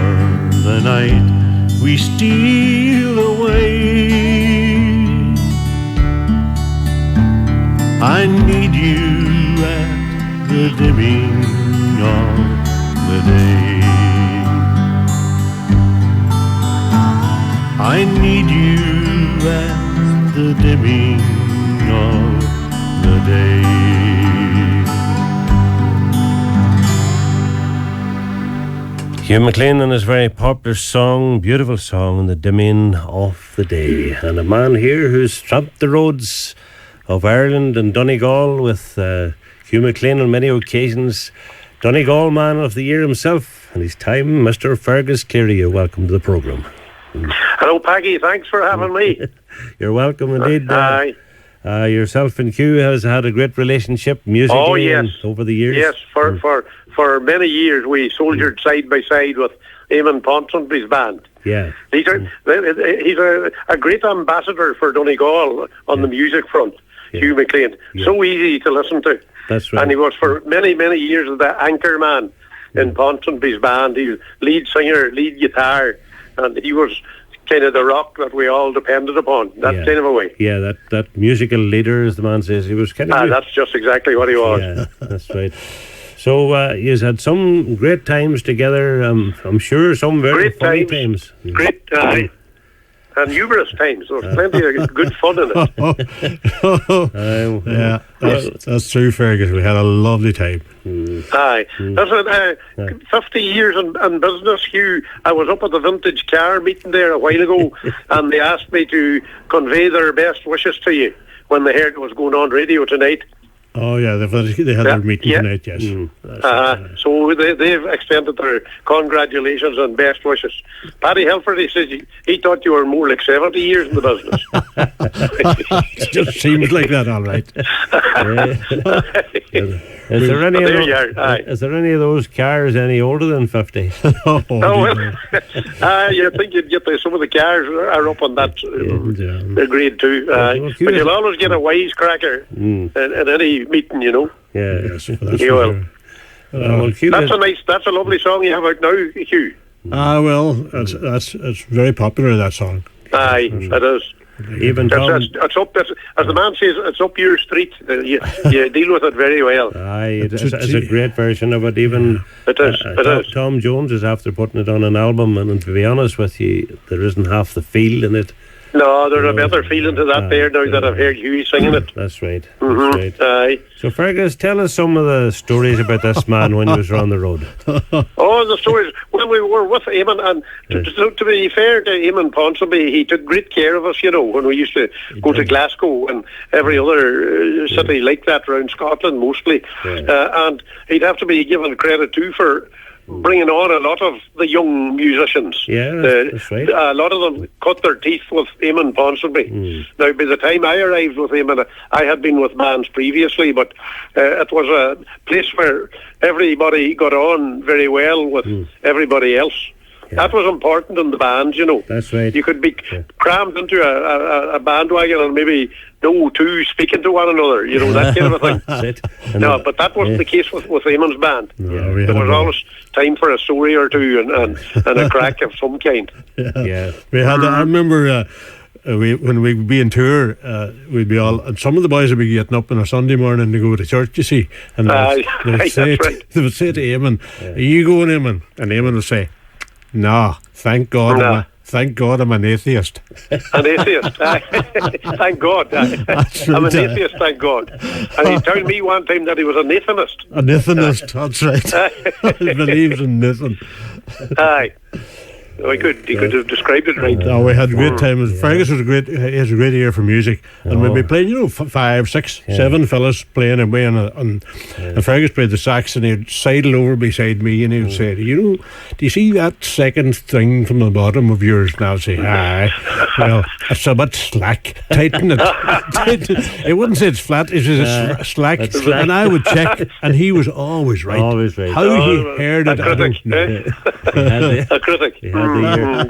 the night we steal away. I need you at the dimming of the day. I need you at the dimming of the day. Hugh McLean and his very popular song, beautiful song, In the Dimming of the Day. And a man here who's tramped the roads of Ireland and Donegal with Hugh McLean on many occasions. Donegal Man of the Year himself, and his time, Mr. Fergus Cleary. Welcome to the programme. Hello, Packie. Thanks for having me. You're welcome indeed. Yourself and Hugh has had a great relationship musically over the years. Yes, for many years we soldiered side by side with Eamon Ponsonby's band. Yeah. He's a great ambassador for Donegal on the music front, Hugh McLean. Yeah. So easy to listen to. That's right. And he was for many, many years the anchor man in Ponsonby's band. He was lead singer, lead guitar, and he was kind of the rock that we all depended upon. That kind of a way. Yeah, that musical leader, as the man says. He was kind of... that's just exactly what he was. Yeah, that's right. So you've had some great times together. I'm sure some very funny times. Great and numerous times. There was plenty of good fun in it. Yeah, that's true, Fergus. We had a lovely time. Aye. That's 50 years in business, Hugh. I was up at the vintage car meeting there a while ago, and they asked me to convey their best wishes to you when they heard it was going on radio tonight. Oh yeah, they had their meeting tonight. Yes. So they've extended their congratulations and best wishes. Paddy Helford, he says he thought you were more like 70 years in the business. It just seems like that, all right. Is there any? Is there any of those cars any older than 50? Well, you think you'd get some of the cars are up on that grade too. But you'll always get a wisecracker in any meeting, you know. Yeah, yes, that's a lovely song you have out now, Hugh. It's very popular, that song. Aye, it is. Even it's up, as the man says, it's up your street. You deal with it very well. Aye, it's a great version of it. Even it is. Tom Jones is after putting it on an album, and to be honest with you, there isn't half the feel in it. No, there's a better feeling to that there now that I've heard Hugh singing it. That's right. Mm-hmm. That's right. Aye. So Fergus, tell us some of the stories about this man when he was on the road. Oh, the stories when we were with Eamon, and to be fair to Eamon Ponsonby, he took great care of us, you know, when we used to go to Glasgow and every other city like that around Scotland mostly. And he'd have to be given credit too for bringing on a lot of the young musicians. Yeah, that's right. A lot of them cut their teeth with Eamon Ponsonby. Now, by the time I arrived with Eamon, I had been with bands previously, but it was a place where everybody got on very well with everybody else. Yeah. That was important in the band, you know. That's right. You could be crammed into a bandwagon and maybe no two speaking to one another, you know, that kind of a thing. That's it. No, but that wasn't the case with Eamon's band. No, there was always time for a story or two and a crack of some kind. Yeah. We had. I remember. When we'd be in tour, we'd be all, and some of the boys would be getting up on a Sunday morning to go to church, you see, and they would say to Eamon, "Are you going, Eamon?" And Eamon would say, "No, thank God, thank God I'm an atheist." An atheist, thank God. I'm an atheist, thank God. And he told me one time that he was a Nathanist. A Nathanist, that's right. He believes in Nathan. Aye. He could have described it right. No, we had a great time. Fergus was he has a great ear for music, and we'd be playing, you know, 5, 6, 7 fellas playing away, and Fergus played the sax, and he'd sidle over beside me, and he would say, "You know, do you see that second string from the bottom of yours?" And I would say, "Aye, well, it's a bit slack. Tighten it." He wouldn't say it's flat; he says it's slack. And I would check, and he was always right. Always right. How he heard it, I don't know. A critic. Good,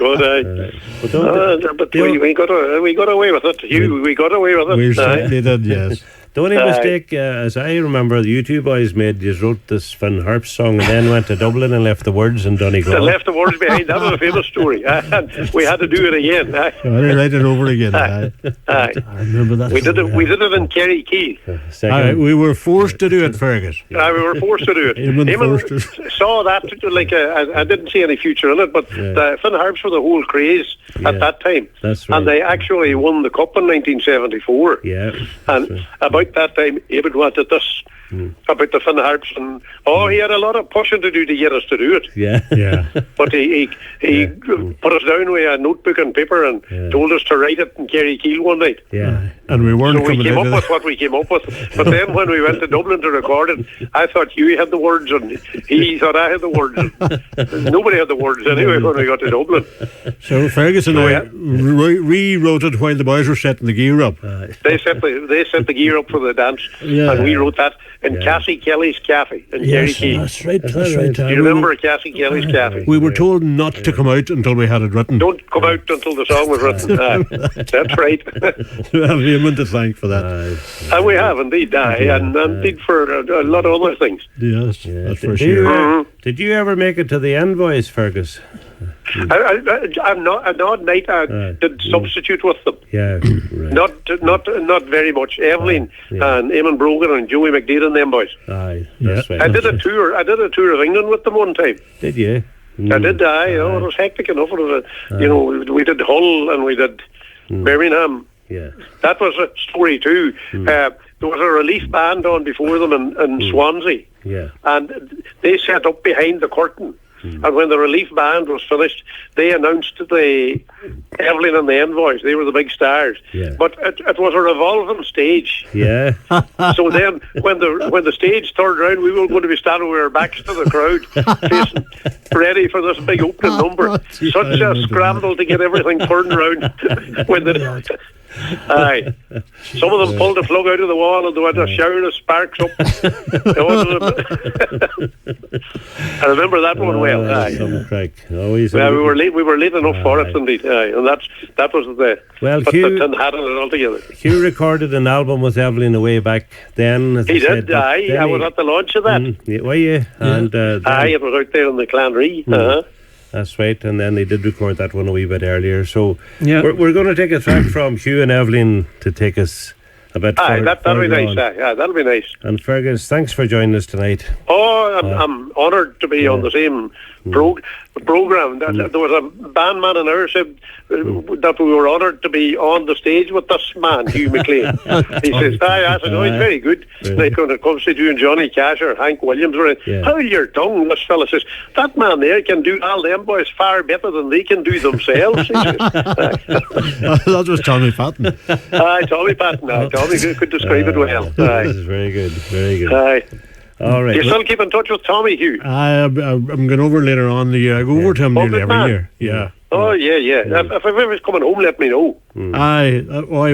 but we got away with it. We got away with it. We certainly did, yes. The only mistake, as I remember, you two boys made, you wrote this Finn Harp song and then went to Dublin and left the words in Donegal. They left the words behind. That was a famous story. We had to do it again. Write it over again. I remember that. We did it in Kerry Key. We were forced to do it, Fergus. We were forced to do it. Eamon saw that, like, I didn't see any future in it, but the Finn Harps were the whole craze at that time. That's right. And they actually won the Cup in 1974. Yeah. And about that time, Eamon wanted this about the Finn Harps, and he had a lot of pushing to do to get us to do it. Yeah. But he put us down with a notebook and paper and told us to write it in Kerry Keel one night. Yeah. And we weren't. So we came up with what we came up with. But then when we went to Dublin to record it, I thought Hugh had the words and he thought I had the words. Nobody had the words anyway when we got to Dublin. So Fergus and I rewrote it while the boys were setting the gear up. They set the gear up for the dance, and we wrote that in Cassie Kelly's Cafe in Kerry Key. That's right. Do you remember Cassie Kelly's Cafe? We were told not to come out until we had it written. Don't come out until the song was written. That's right. We have Eamon to thank for that. And we have indeed, and indeed for a lot of other things. Yes, that's for sure. Did you ever make it to the Envoys, Fergus? I'm not. An odd night I did substitute with them. Yeah, right. Not very much. Evelyn and Eamon Brogan and Joey McGee and them boys. Aye, that's right. I did a tour of England with them one time. Did you? I did. It was hectic enough. It was we did Hull and we did Birmingham. Yeah, that was a story too. There was a relief band on before them in Swansea. Yeah, and they set up behind the curtain. And when the relief band was finished, they announced the Evelyn and The Envoys. They were the big stars. Yeah. But it was a revolving stage. Yeah. So then, when the stage turned around, we were going to be standing with our backs to the crowd, facing, ready for this big opening number. Such a scramble to get everything turned around when Aye. Some of them pulled the plug out of the wall and there was a shower of sparks up. I remember that one well. Aye. Some crack. Always. Yeah, we were late enough for it indeed. Aye. And that was the Hugh the tin hat on it altogether. Hugh recorded an album with Evelyn away back then. As he did. Aye. I was at the launch of that. Were you? Yeah. And aye, it was out there in the Clanry. That's right, and then they did record that one a wee bit earlier. So yeah. we're going to take it back from Hugh and Evelyn to take us a bit further. That'll be nice. Aye, that'll be nice. And Fergus, thanks for joining us tonight. Oh, I'm honoured to be on the same programme. There was a bandman in there said that we were honoured to be on the stage with this man, Hugh McLean. He says, I said, he's very good. Like when it comes to doing Johnny Cash or Hank Williams, how your tongue? This fella says, that man there can do all them boys far better than they can do themselves. He says, that was Tommy Patton. Tommy Patton. Tommy could describe it well. This is very good, very good. Aye. All right. You still keep in touch with Tommy, Hugh? I'm going over later on. I go over to him nearly every year. Yeah. Oh, yeah. If I'm ever coming home, let me know. I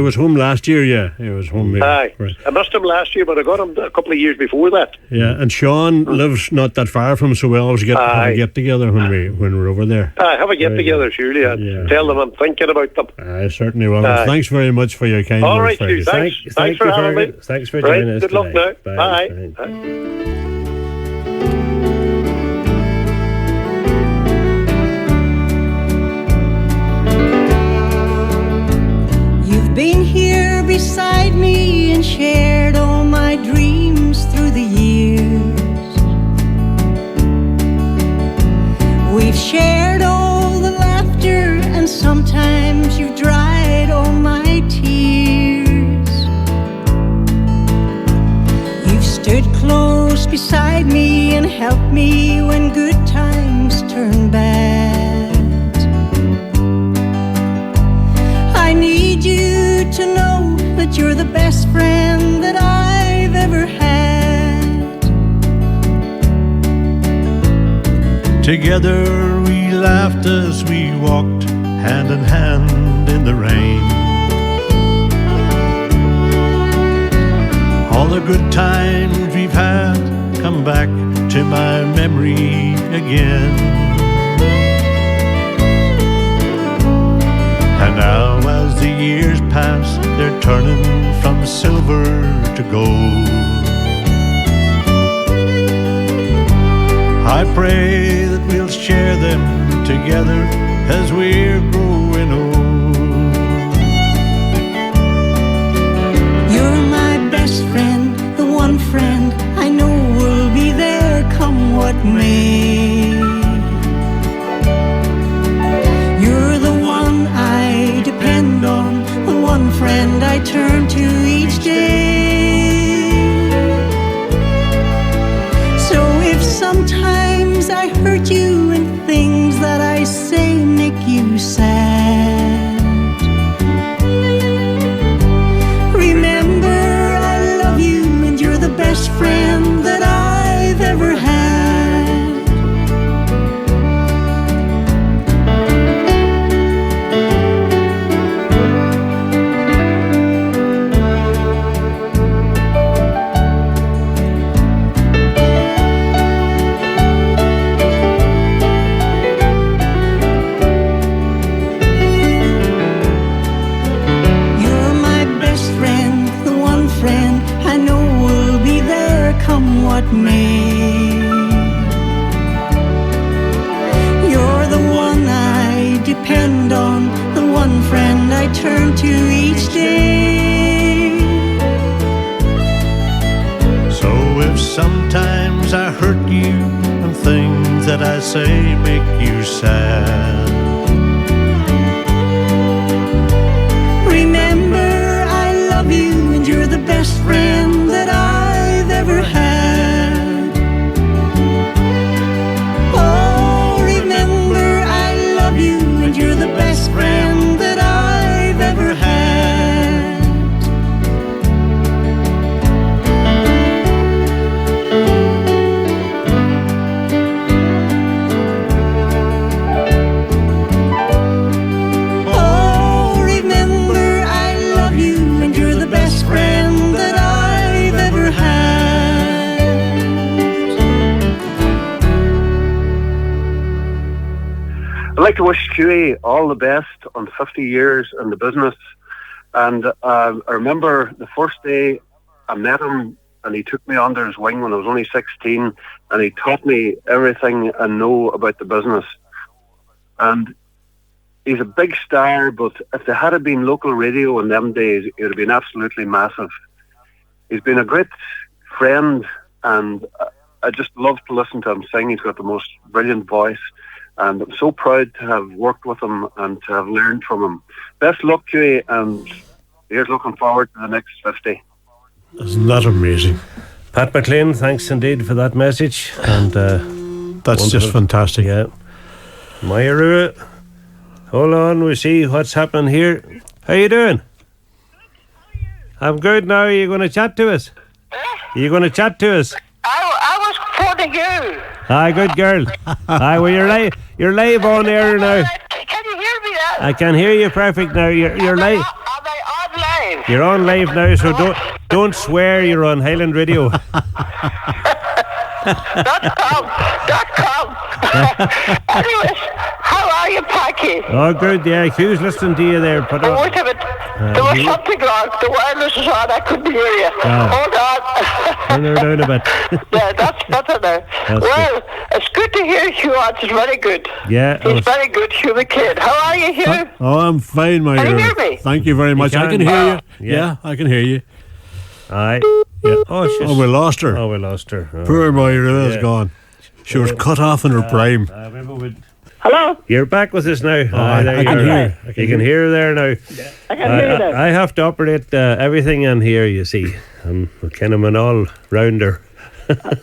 was home last year, yeah. I was home there. Aye. Right. I missed him last year, but I got him a couple of years before that. Yeah, and Sean lives not that far from us, so we always get together when we're over there. Have a get-together, surely, and tell them I'm thinking about them. I certainly will. Thanks very much for your kind words. All right, Hugh, thanks for having me. Thanks for joining us. Good luck now. Bye. Been here beside me and shared all my dreams through the years. We've shared all the laughter and sometimes you've dried all my tears. You've stood close beside me and helped me when good times turn bad. I need you to know that you're the best friend that I've ever had. Together we laughed as we walked hand in hand in the rain. All the good times we've had come back to my memory again. And now as the years pass, they're turning from silver to gold. I pray that we'll share them together as we're growing old. You're my best friend, the one friend I know will be there come what may. One friend I turn to each day. So if sometimes I hurt you and things that I say make you sad, remember I love you and you're the best friend that I've ever had. What may. You're the one I depend on, the one friend I turn to each day. So if sometimes I hurt you and things that I say make you sad, remember I love you and you're the best friend that I've ever had. You're the best friend that I've ever had. I'd like to wish Hughie all the best on 50 years in the business. And I remember the first day I met him, and he took me under his wing when I was only 16, and he taught me everything I know about the business. And he's a big star, but if there had been local radio in them days, it would have been absolutely massive. He's been a great friend, and I just love to listen to him sing. He's got the most brilliant voice, and I'm so proud to have worked with him and to have learned from him. Best luck, Hughie, and here's looking forward to the next 50. Isn't that amazing? Pat McLean, thanks indeed for that message. And that's wonderful. Just fantastic. Yeah. Maire, hold on, we'll see what's happening here. How you doing? I'm good now. Are you going to chat to us? Are you going to chat to us? I was phoning you. Hi, good girl. Hi, well, you're live on air now. Can you hear me now? I can hear you perfect now. You're live. Am I on live? You're on live now, so don't swear you're on Highland Radio. .com. Anyways, how are you, Packie? Oh, good, yeah. Hugh's listening to you there. Put wait a minute. There was something wrong. The wireless is on. I couldn't hear you. Hold on. Turn her down a bit. Yeah, that's better now. Well, it's good to hear Hugh. It's very good. Yeah. He's very good, Hugh McLean. How are you, Hugh? Oh, I'm fine, my Can you hear me? Thank you very much. I can hear you. Yeah, I can hear you. Aye. Yeah. Oh, we lost her. Oh, we lost her. Oh. Poor Maire is gone. She was cut off in her prime. Hello? You're back with us now. I can hear. You can hear her there now. I can hear you now. I have to operate everything in here, you see. I'm kind of an all-rounder.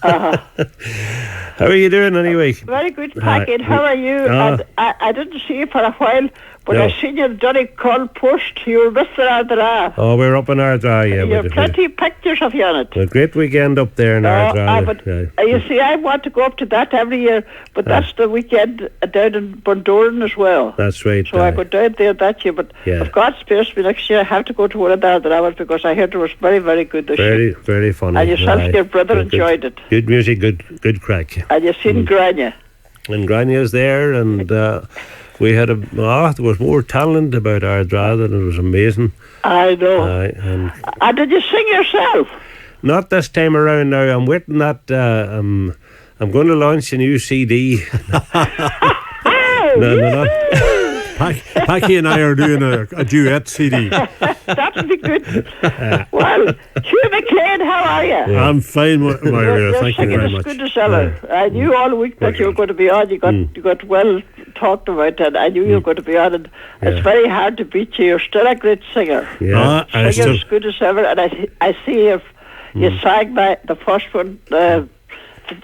How are you doing anyway? Very good, Packie. How are you? And I didn't see you for a while, but I seen you done a call post. You were Mr. Ardra. Oh, we're up in Ardra, yeah. You have plenty of pictures of you on it. A great weekend up there in Ardra. But you see, I want to go up to that every year, but that's the weekend down in Bundoran as well. That's right. So I go down there that year, but if God spares me next year, I have to go to one of the Ardra because I heard it was very, very good this year. Very, very funny. And yourself and your brother enjoyed it. Good music, good crack. And you've seen Grania. And Grania's there, and we had there was more talent about Ardra, and it was amazing. I know. And did you sing yourself? Not this time around now. I'm waiting that I'm going to launch a new CD. No. Packie and I are doing a duet CD. That would be good. Well, Hugh McLean, how are you? Yeah. I'm fine, Maire. Thank you very much. Good as ever. I knew all week that you were going to be on. You got well talked about, and I knew you were going to be on. And it's very hard to beat you. You're still a great singer. Yeah, singer as good as ever. And I see if you sang the first one.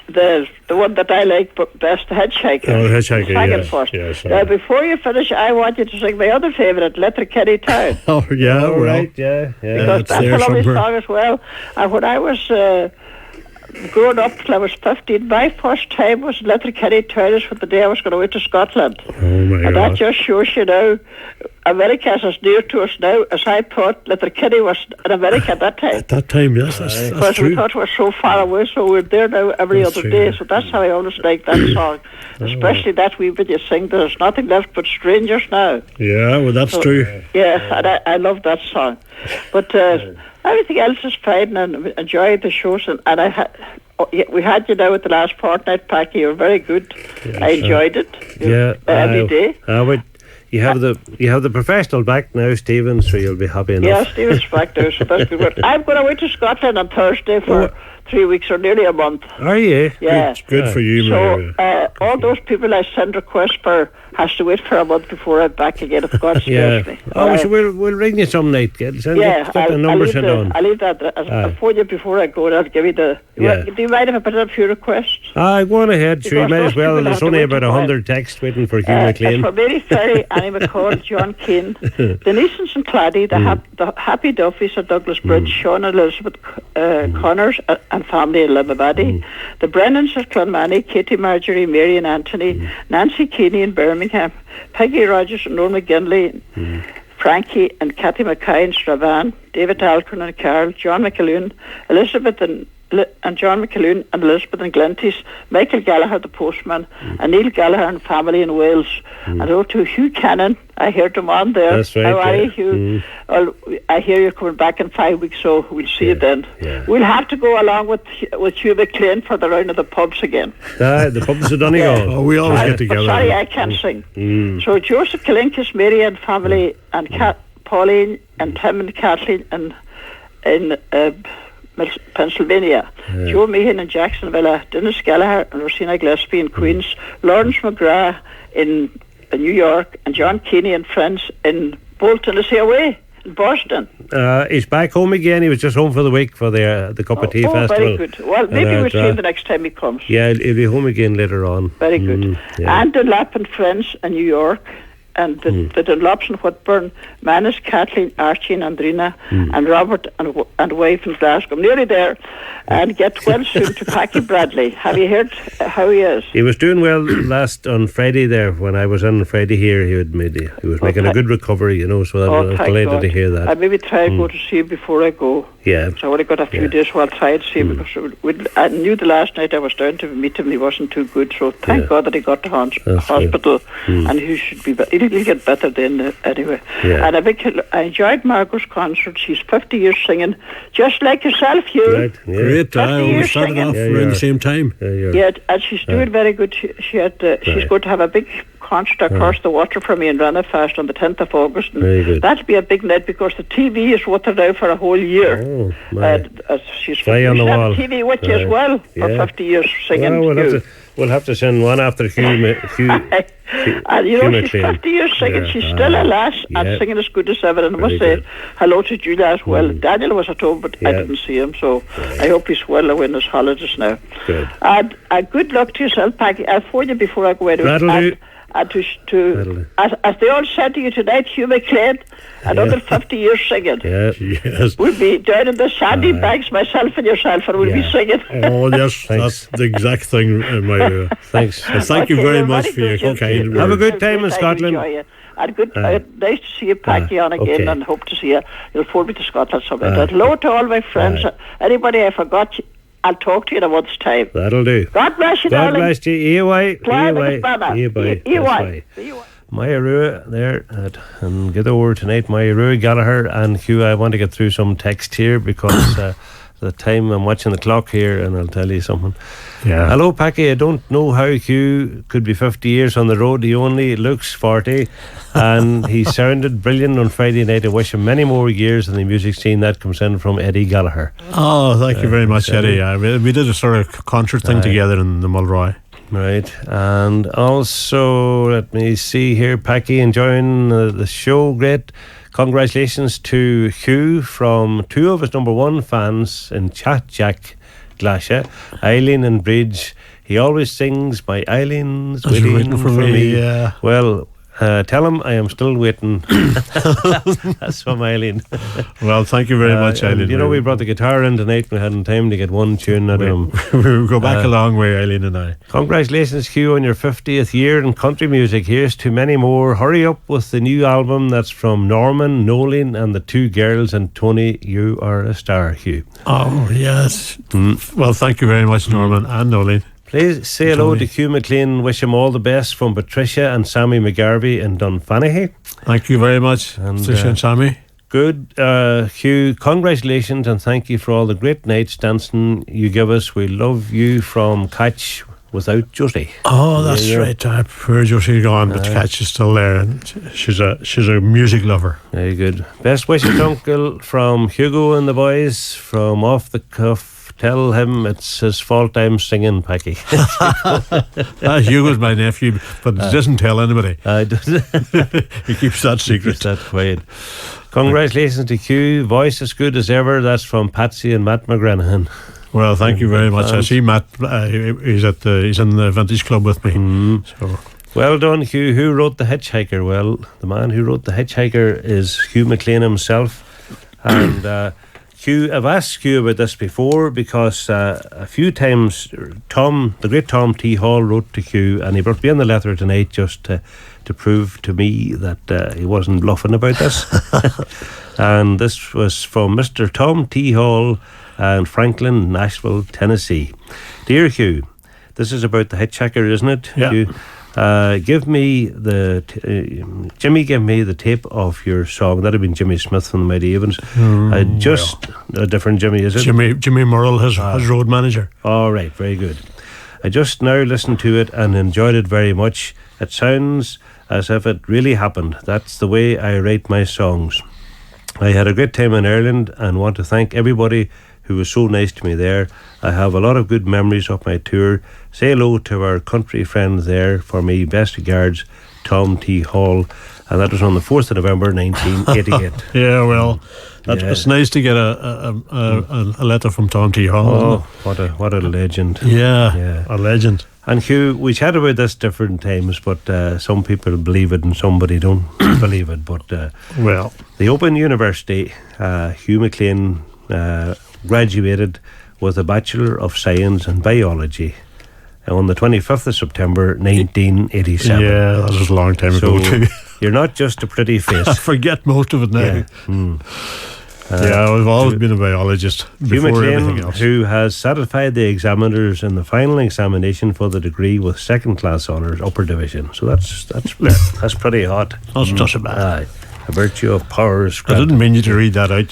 The one that I like best, Hitchhiker. Oh, Hitchhiker, yeah. First. Now, before you finish, I want you to sing my other favourite, Letterkenny Town. Oh, yeah, right, yeah. Because that's a lovely song as well. And when I was growing up till I was 15, my first time was Letterkenny Town is for the day I was going away to Scotland. Oh, my God. That just shows you now, America is as near to us now as I thought Letterkenny was in America at that time. At that time, yes, that's true. We thought we were so far away, so we're there now every other day. So that's how I always like that song. Especially that wee bit you sing, there's nothing left but strangers now. Yeah, well, that's true. Yeah, and I love that song. But everything else is fine, and enjoyed the shows. And we had you now at the last fortnight, Packie. You were very good. Yes, I enjoyed it. Every day. You have the professional back now, Stephen, so you'll be happy enough. Yeah, Stephen's back now, so that's good. I'm going away to Scotland on Thursday for 3 weeks or nearly a month. Are you? Yeah. Good for you, Maire. So all those people I send requests for has to wait for a month before I'm back again, if God spares me. Oh, so we'll ring you some night. Get the numbers on. I'll leave that. I'll phone you before I go, and I'll give you the... Do you mind if I put up a few requests? Go on ahead, sure. You might as well. There's only about 100 texts waiting for Hugh McLean. It's for Mary Ferry, Annie McCall, John Keane, the Neesons and Clady, the Happy Duffys at Douglas Bridge, Sean and Elizabeth Connors and family in Limavady, the Brennans at Clonmany, Katie Marjorie, Mary and Anthony, Nancy Keeney in Birmingham, Peggy Rogers and Norma McGinley, Frankie and Kathy Mackay in Strabane, David Alcorn and Carl, John McAloon, Elizabeth and and John McLean and Elizabeth and Glenties, Michael Gallagher, the postman, and Neil Gallagher and family in Wales. And I wrote to Hugh Cannon. I heard him on there. That's right. How are you, Hugh? Well, I hear you're coming back in 5 weeks, so we'll see you then. Yeah. We'll have to go along with Hugh McLean for the round of the pubs again. The pubs of Donegal. Oh, we always get together. Sorry, I can't sing. So Joseph Kalinkas, Mary and family, and Pauline and Tim and Kathleen and in Pennsylvania, Joe Meehan in Jacksonville, Dennis Gallagher and Rosina Gillespie in Queens, Lawrence McGrath in New York, and John Keeney and friends in Bolton. Is he away in Boston? He's back home again. He was just home for the week for the Cup of Tea Festival. Very good. Well, maybe we'll see him the next time he comes. Yeah, he'll be home again later on. Very good. And Dunlap and friends in New York, and the Dunlops in Whitburn, Manus, Kathleen, Archie and Andrina, and Robert and wife in Glasgow. I'm nearly there. And get well soon to Packie Bradley. Have you heard how he is? He was doing well on Friday there. When I was on Friday here, he was making a good recovery, so I was delighted to hear that. I maybe try to go to see him before I go. Yeah. So I would have got a few days while I tried to see him, because I knew the last night I was down to meet him, he wasn't too good. So thank God that he got to hospital, and he should be he'll get better then anyway. Yeah. And I enjoyed Margaret's concert. She's 50 years singing, just like yourself, Hugh. Right. Yeah. Great. We started off around the same time. Yeah, and she's doing very good. She's going to have a big concert across the water for me in Ranafast on the 10th of August. And that'll be a big night because the TV is with her now for a whole year. She's fly on the wall. TV with you as well for 50 years singing. Well, we'll have to send one after Hugh. And she's 50 years singing. She's still a lass and singing as good as ever. And I must say hello to Julia as well. Daniel was at home, but I didn't see him, so I hope he's well away in his holidays now. Good. And good luck to yourself, Packie. I'll phone you before I go out. That'll do. And as they all said to you tonight, Hugh McLean, another 50 years singing. Yes. We'll be down in the sandy banks, myself and yourself, and we'll be singing. Oh, yes, that's the exact thing. Thanks. Thank you very much for your kind words. Have a good time in Scotland. And nice to see you, Packie, on again, and hope to see you. You'll phone me to Scotland sometime. Hello to all my friends. Anybody I forgot, I'll talk to you in a month's time. That'll do. God bless you, darling. God bless you. EY. Maire there and get over tonight. Maire Gallagher and Hugh. I want to get through some text here because the time I'm watching the clock here, and I'll tell you something. Yeah. Hello, Packie. I don't know how Hugh could be 50 years on the road. He only looks 40, and he sounded brilliant on Friday night. I wish him many more years in the music scene. That comes in from Eddie Gallagher. Oh, thank you very much, Eddie. We did a sort of concert thing together in the Mulroy. Right, and also let me see here, Packie, enjoying the show. Great. Congratulations to Hugh from two of his number one fans in Chat Jack Glasha, Eileen and Bridge. He always sings, my Eileen's waiting for me. Yeah. Well, tell him I am still waiting. That's from Eileen. Well, thank you very much, Eileen. We brought the guitar in tonight. We hadn't time to get one tune out of him. We go back a long way, Eileen and I. Congratulations, Hugh, on your 50th year in country music. Here's to many more. Hurry up with the new album. That's from Norman, Nolan and the two girls. And Tony, you are a star, Hugh. Oh, yes. Well, thank you very much, Norman and Nolan. Please say hello to Hugh McLean. Wish him all the best from Patricia and Sammy McGarvey in Dunfanaghy. Thank you very much, Patricia and Sammy. Good, Hugh. Congratulations and thank you for all the great nights dancing you give us. We love you from Catch without Josie. Oh, that's right. Poor Josie gone, but Catch is still there, and she's a music lover. Very good. Best wishes, Uncle, from Hugo and the boys from Off the Cuff. Tell him it's his fault I'm singing, Packie. Hugo's my nephew, but doesn't tell anybody. He keeps that secret. Keeps that quiet. Congratulations to Hugh. Voice as good as ever. That's from Patsy and Matt McGranaghan. Well, thank you very much. I see Matt. He's in the Vintage Club with me. So. Well done, Hugh. Who wrote The Hitchhiker? Well, the man who wrote The Hitchhiker is Hugh McLean himself. And Hugh, I've asked Hugh about this before because a few times the great Tom T. Hall wrote to Hugh, and he brought me in the letter tonight just to prove to me that he wasn't bluffing about this. And this was from Mr. Tom T. Hall, and Franklin, Nashville, Tennessee. Dear Hugh, this is about the hitchhiker, isn't it? Yeah. Hugh? Give me Jimmy gave me the tape of your song. That'd have been Jimmy Smith from the Mighty Avons. A different Jimmy, is it? Jimmy Murrell, his road manager. All right, very good. I just now listened to it and enjoyed it very much. It sounds as if it really happened. That's the way I write my songs. I had a great time in Ireland and want to thank everybody who was so nice to me there. I have a lot of good memories of my tour. Say hello to our country friends there for me. Best regards, Tom T. Hall. And that was on the 4th of November 1988. Yeah, well, it's nice to get a letter from Tom T. Hall. Oh, what a legend. Yeah, a legend. And Hugh, we chat about this different times, but some people believe it and somebody don't believe it. But the Open University, Hugh McLean graduated with a Bachelor of Science in Biology on the 25th of September 1987. Yeah, that was a long time ago too. You're not just a pretty face. I forget most of it now. I've always been a biologist before everything else. Who has satisfied the examiners in the final examination for the degree with second-class honours, upper division. So that's pretty hot. That's not so bad. Aye. A virtue of power. I didn't mean you to read that out,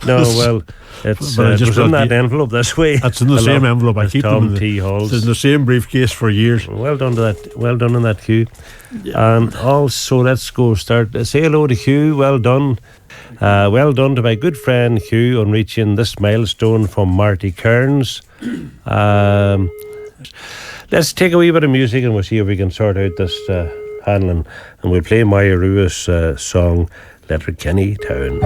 No, well, it was in that envelope this way. It's in the same envelope. I keep them T. Hall's. It's in the same briefcase for years. Well done to that. Well done on that, Hugh. Yeah. And also, let's go start. Say hello to Hugh. Well done. Well done to my good friend Hugh on reaching this milestone from Marty Kearns. Let's take a wee bit of music and we'll see if we can sort out this handling. And we'll play Maire song, Letterkenny Town.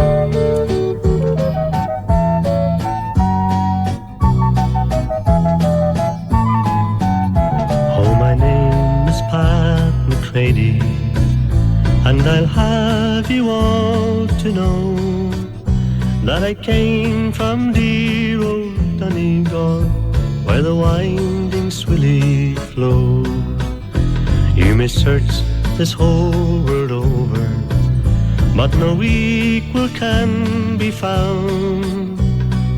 Oh, my name is Pat McCready, and I'll have you all to know that I came from dear old Donegal, where the winding Swilly flows. You may search this whole world over, but no equal can be found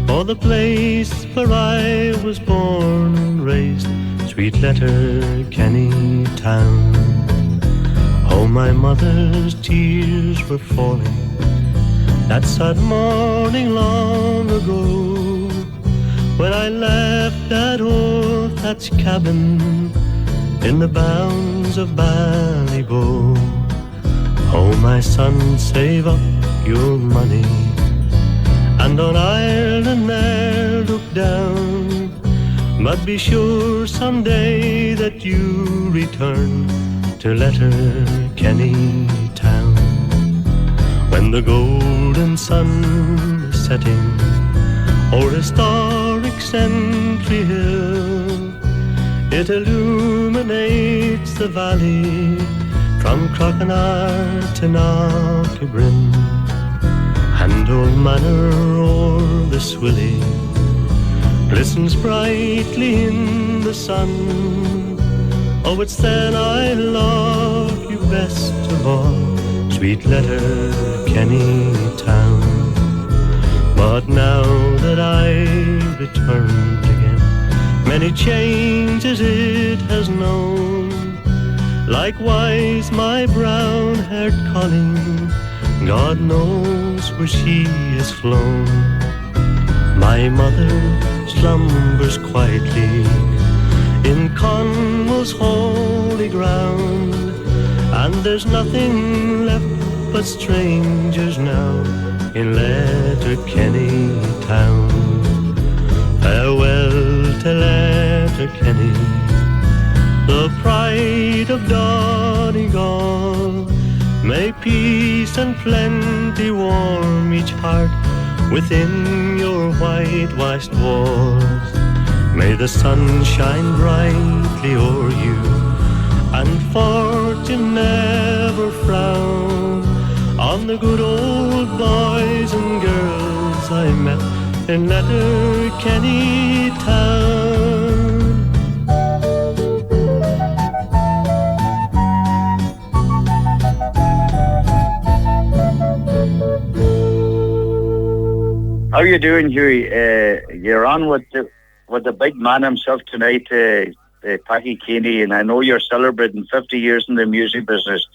for the place where I was born and raised, sweet Letterkenny town. Oh, my mother's tears were falling that sad morning long ago, when I left that old thatched cabin in the bounds of Ballyboe. Oh, my son, save up your money, and on Ireland there look down, but be sure someday that you return to Letterkenny town. When the golden sun is setting o'er historic Sentry Hill, it illuminates the valley from Crokenard to Knockybrin, and old Manor o'er the Swilly glistens brightly in the sun. Oh, it's then I love you best of all, sweet Letterkenny town. But now that I've returned again, many changes it has known. Likewise my brown-haired Colleen, God knows where she has flown. My mother slumbers quietly in Conwell's holy ground, and there's nothing left but strangers now in Letterkenny town. Farewell to Letterkenny, the pride of Donegal. May peace and plenty warm each heart within your whitewashed walls. May the sun shine brightly o'er you, and fortune never frown on the good old boys and girls I met in Letterkenny town. How you doing, Hughie? You're on with the big man himself tonight, Packie Keeney, and I know you're celebrating 50 years in the music business.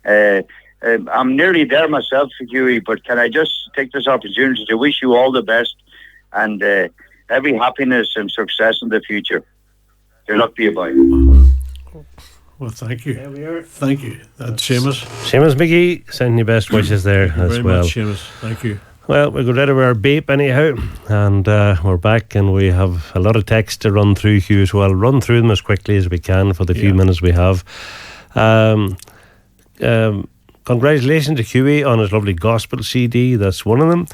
I'm nearly there myself, Hughie, but can I just take this opportunity to wish you all the best and every happiness and success in the future. Good luck to you, boy. Well, thank you. There we are. Thank you. That's Seamus. Seamus McGee, sending you best wishes there Thank you as very well. much, Seamus. Thank you. Well, we got rid of our beep anyhow, and we're back, and we have a lot of text to run through, Hugh, so I'll run through them as quickly as we can for the few minutes we have. Congratulations to Hughie on his lovely gospel CD. That's one of them.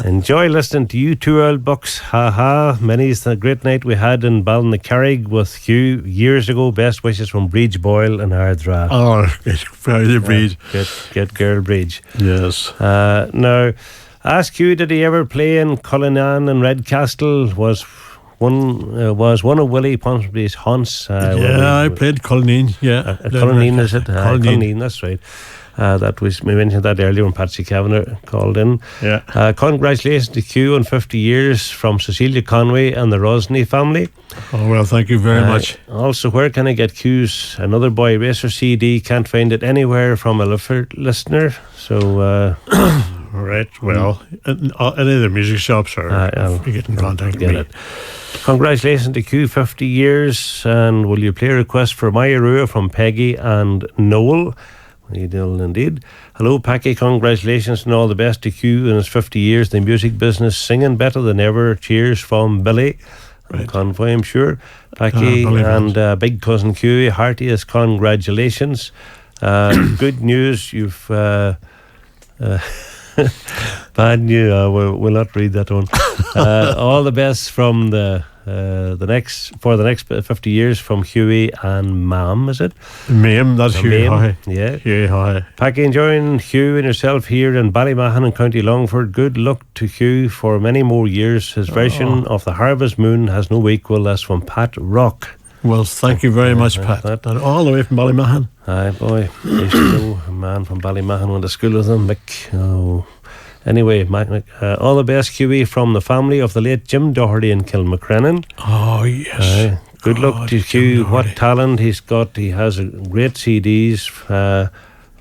Enjoy listening to you two old bucks. Ha ha. Many's the great night we had in Ballincarrig with Hugh years ago. Best wishes from Bridge Boyle and Ardra. Oh, very Bridge. Get girl Bridge. Yes. Now, ask Hugh, did he ever play in Cullinan and Redcastle? Was one of Willie Ponsonby's haunts. I played Cullinan. Yeah. Cullinan, is it? Cullinan, that's right. We mentioned that earlier when Patsy Cavanagh called in. Yeah. Congratulations to Hugh on 50 years from Cecilia Conway and the Rosny family. Oh, well, thank you very much. Also, where can I get Hugh's Another Boy Racer CD? Can't find it anywhere from a listener. So, right, well, any of the music shops are you get in contact with me. It. Congratulations to Hugh, 50 years. And will you play a request for Maire from Peggy and Noel? You do indeed. Hello, Packie. Congratulations and all the best to Hugh in his 50 years in the music business, singing better than ever. Cheers from Billy. Right. Convoy, I'm sure. Packie and big cousin Hughie, heartiest congratulations. Good news, you've bad news. We'll not read that one. All the best from the next 50 years from Hughie and Mam, is it? Mam, that's Hughie. Hi. Yeah. Hughie, hi. Packie, enjoying Hugh and yourself here in Ballymahon and County Longford. Good luck to Hugh for many more years. His version of the Harvest Moon has no equal. That's from Pat Rock. Well, thank you very much, Pat. And all the way from Ballymahon. Aye, boy. I used to know a man from Ballymahon, went to school with him, Mick. Oh. Anyway, all the best, Hughie, from the family of the late Jim Doherty in Kilmacrennan. Oh, yes. Good luck to Hugh. What talent he's got. He has great CDs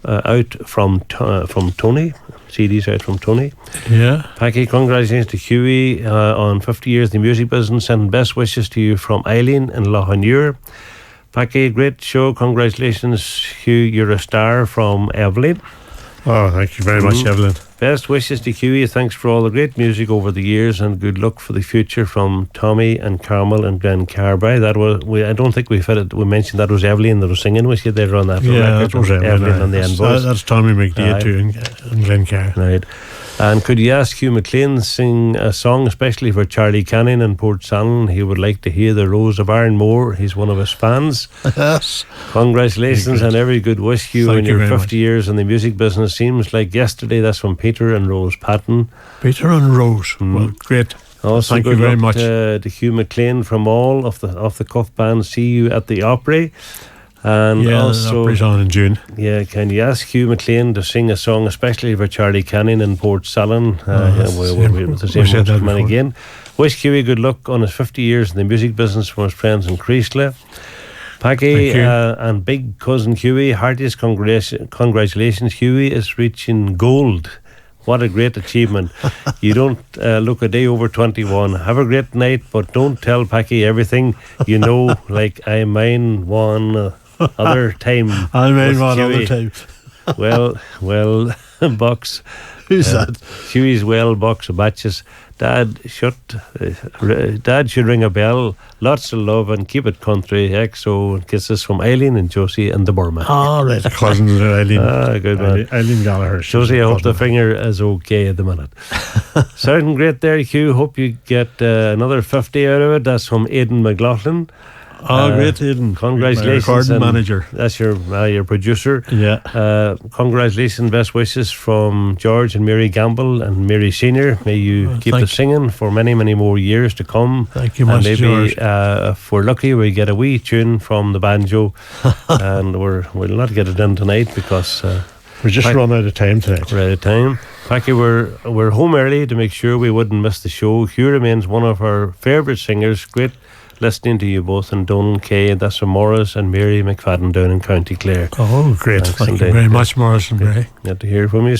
out from Tony. CDs out from Tony. Yeah. Packie, congratulations to Hughie on 50 years in the music business, and best wishes to you from Eileen in Lohanure. Packie, great show. Congratulations, Hugh. You're a star from Evelyn. Oh, thank you very much, Evelyn. Best wishes to Hughie. Thanks for all the great music over the years, and good luck for the future from Tommy and Carmel and Glen Carby. That was I don't think we mentioned that was Evelyn that was singing with you there on that record. That was Evelyn and the Envoys. That's Tommy McGee too and Glen Carby. Right. And could you ask Hugh McLean to sing a song especially for Charlie Canning in Port Salon? He would like to hear The Rose of Ironmore. He's one of his fans. Yes. Congratulations and every good wish, Hugh, in your 50 much. Years in the music business. Seems like yesterday. That's from Peter and Rose Patton. Peter and Rose. Well, great. Also, thank good you very luck much to Hugh McLean from all of the Cuff Band. See you at the Opry. And also, Opry's on in June. Yeah, can you ask Hugh McLean to sing a song especially for Charlie Canning in Port Salon? We'll say that again. Wish Hughie good luck on his 50 years in the music business from his friends in Creasla. Packie and big cousin Hughie, heartiest congratulations. Hughie is reaching gold. What a great achievement. You don't look a day over 21. Have a great night, but don't tell Packie everything. You know, like I mine one other time. I mine one other time. Well, Box. Who's that? Hughie's well, Box of batches. Dad should ring a bell. Lots of love and keep it country. XO and kisses from Eileen and Josie and the Burma. All right, cousins of Eileen. Good man. Eileen Gallagher. Josie, I hope the finger is okay at the minute. Sounding great there, Hugh. Hope you get another 50 out of it. That's from Aidan McLaughlin. Great, Aidan. Congratulations. My recording manager. That's your producer. Yeah. Congratulations, best wishes from George and Mary Gamble and Mary Senior. May you keep it singing for many, many more years to come. Thank you much, maybe, George. If we're lucky, we get a wee tune from the banjo. And we'll not get it in tonight because We're just run out of time tonight. We're out of time. Packie, we're home early to make sure we wouldn't miss the show. Hugh remains one of our favourite singers. Great listening to you both, and Donal Kay, and that's from Morris and Mary McFadden down in County Clare. Oh, great. Thank you very much, Morris and Mary. Good to hear from you.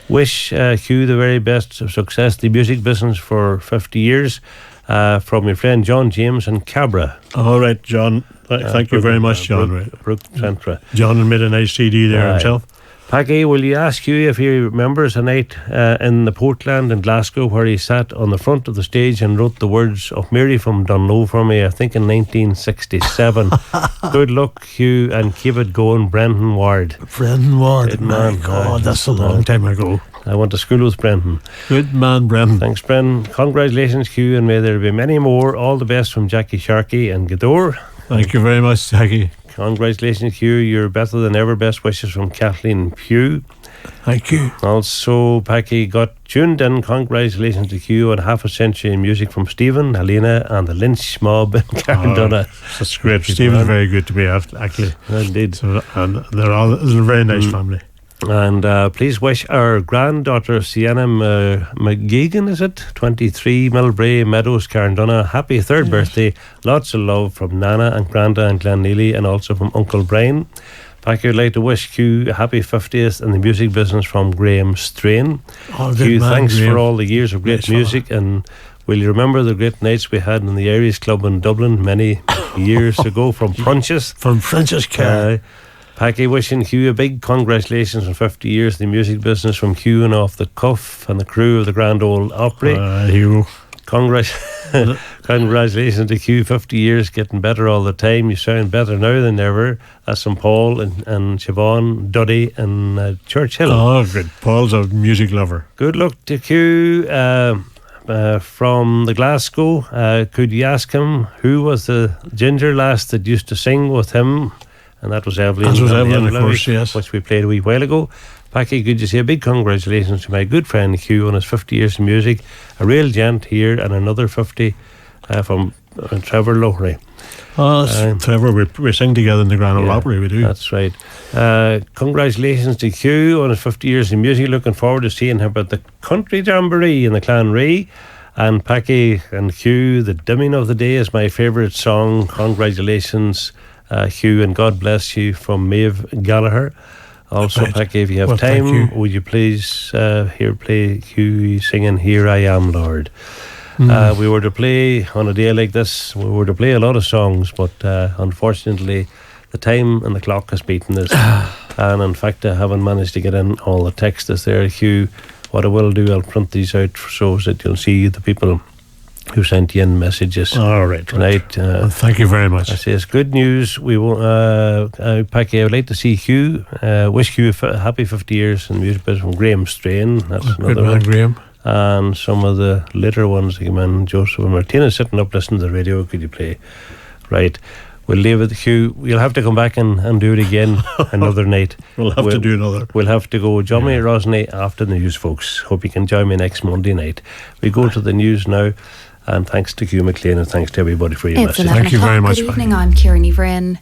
Wish Hugh the very best of success in the music business for 50 years. From your friend John James and Cabra. All right, John. Thank you very much, John. Brooke Centra. John made a nice CD there himself. Packie, will you ask Hugh if he remembers a night in the Portland in Glasgow where he sat on the front of the stage and wrote the words of Mary from Dunlow for me, I think in 1967. Good luck, Hugh, and keep it going, Brendan Ward. Brendan Ward, good my man. God, that's a long time ago. I went to school with Brendan. Good man, Brendan. Thanks, Brendan. Congratulations, Hugh, and may there be many more. All the best from Jackie Sharkey and Gador. Thank you very much, Jackie. Congratulations, Hugh. You're better than ever. Best wishes from Kathleen Pugh. Thank you. Also, Packie got tuned in. Congratulations to Hugh on half a century in music from Stephen, Helena, and the Lynch Mob in Cavanagh. That's great. Stephen's very good to be at, actually. Indeed. So, and they're a very nice family. And please wish our granddaughter Sienna McGeegan, is it? 23, Millbrae Meadows, Carndonagh. Happy third birthday. Lots of love from Nana and Granda and Glenneely, and also from Uncle Brian. Packie would like to wish Hugh a happy 50th in the music business from Graham Strain. Hugh, thanks for all the years of great music, and will you remember the great nights we had in the Irish Club in Dublin many years ago from Prunches? From Prunches, Packie wishing Hugh a big congratulations on 50 years in the music business from Hugh and Off the Cuff and the crew of the Grand Ole Opry. Hugh. Congratulations to Hugh, 50 years, getting better all the time. You sound better now than ever. That's from Paul and Siobhan, Duddy and Churchill. Oh, good. Paul's a music lover. Good luck to Hugh from the Glasgow. Could you ask him who was the ginger lass that used to sing with him? And that was Evelyn. That was Evelyn, of course, yes. Which we played a wee while ago. Packie, could you say a big congratulations to my good friend Hugh on his 50 years in music? A real gent here, and another 50 from Trevor Lowry. Oh, Trevor, we sing together in the Grand Ole Opry, we do. That's right. Congratulations to Hugh on his 50 years in music. Looking forward to seeing him at the Country Jamboree in the Clanree. And Packie and Hugh, The Dimming of the Day is my favourite song. Congratulations, Hugh, and God bless you from Maeve Gallagher. Also, right. Packie, if you have time, would you please play Hugh singing Here I Am, Lord. We were to play on a day like this, we were to play a lot of songs, but unfortunately the time and the clock has beaten us. And in fact I haven't managed to get in all the text that's there. Hugh, what I will do, I'll print these out so that you'll see the people who sent you in messages tonight. Thank you very much. I say it's good news. We will, Packie, I would like to see Hugh. Wish Hugh a happy 50 years in the music business from Graham Strain. That's another one. Graham. And some of the later ones, like man, Joseph and Martina sitting up listening to the radio. Could you play? Right. We'll leave it, Hugh. You'll have to come back and do it again another night. We'll have to do another. We'll have to go Johnny Rosny after the news, folks. Hope you can join me next Monday night. We go to the news now. And thanks to Hugh McLean, and thanks to everybody for your message. Thank you very much. Good evening, I'm Kieran Everin.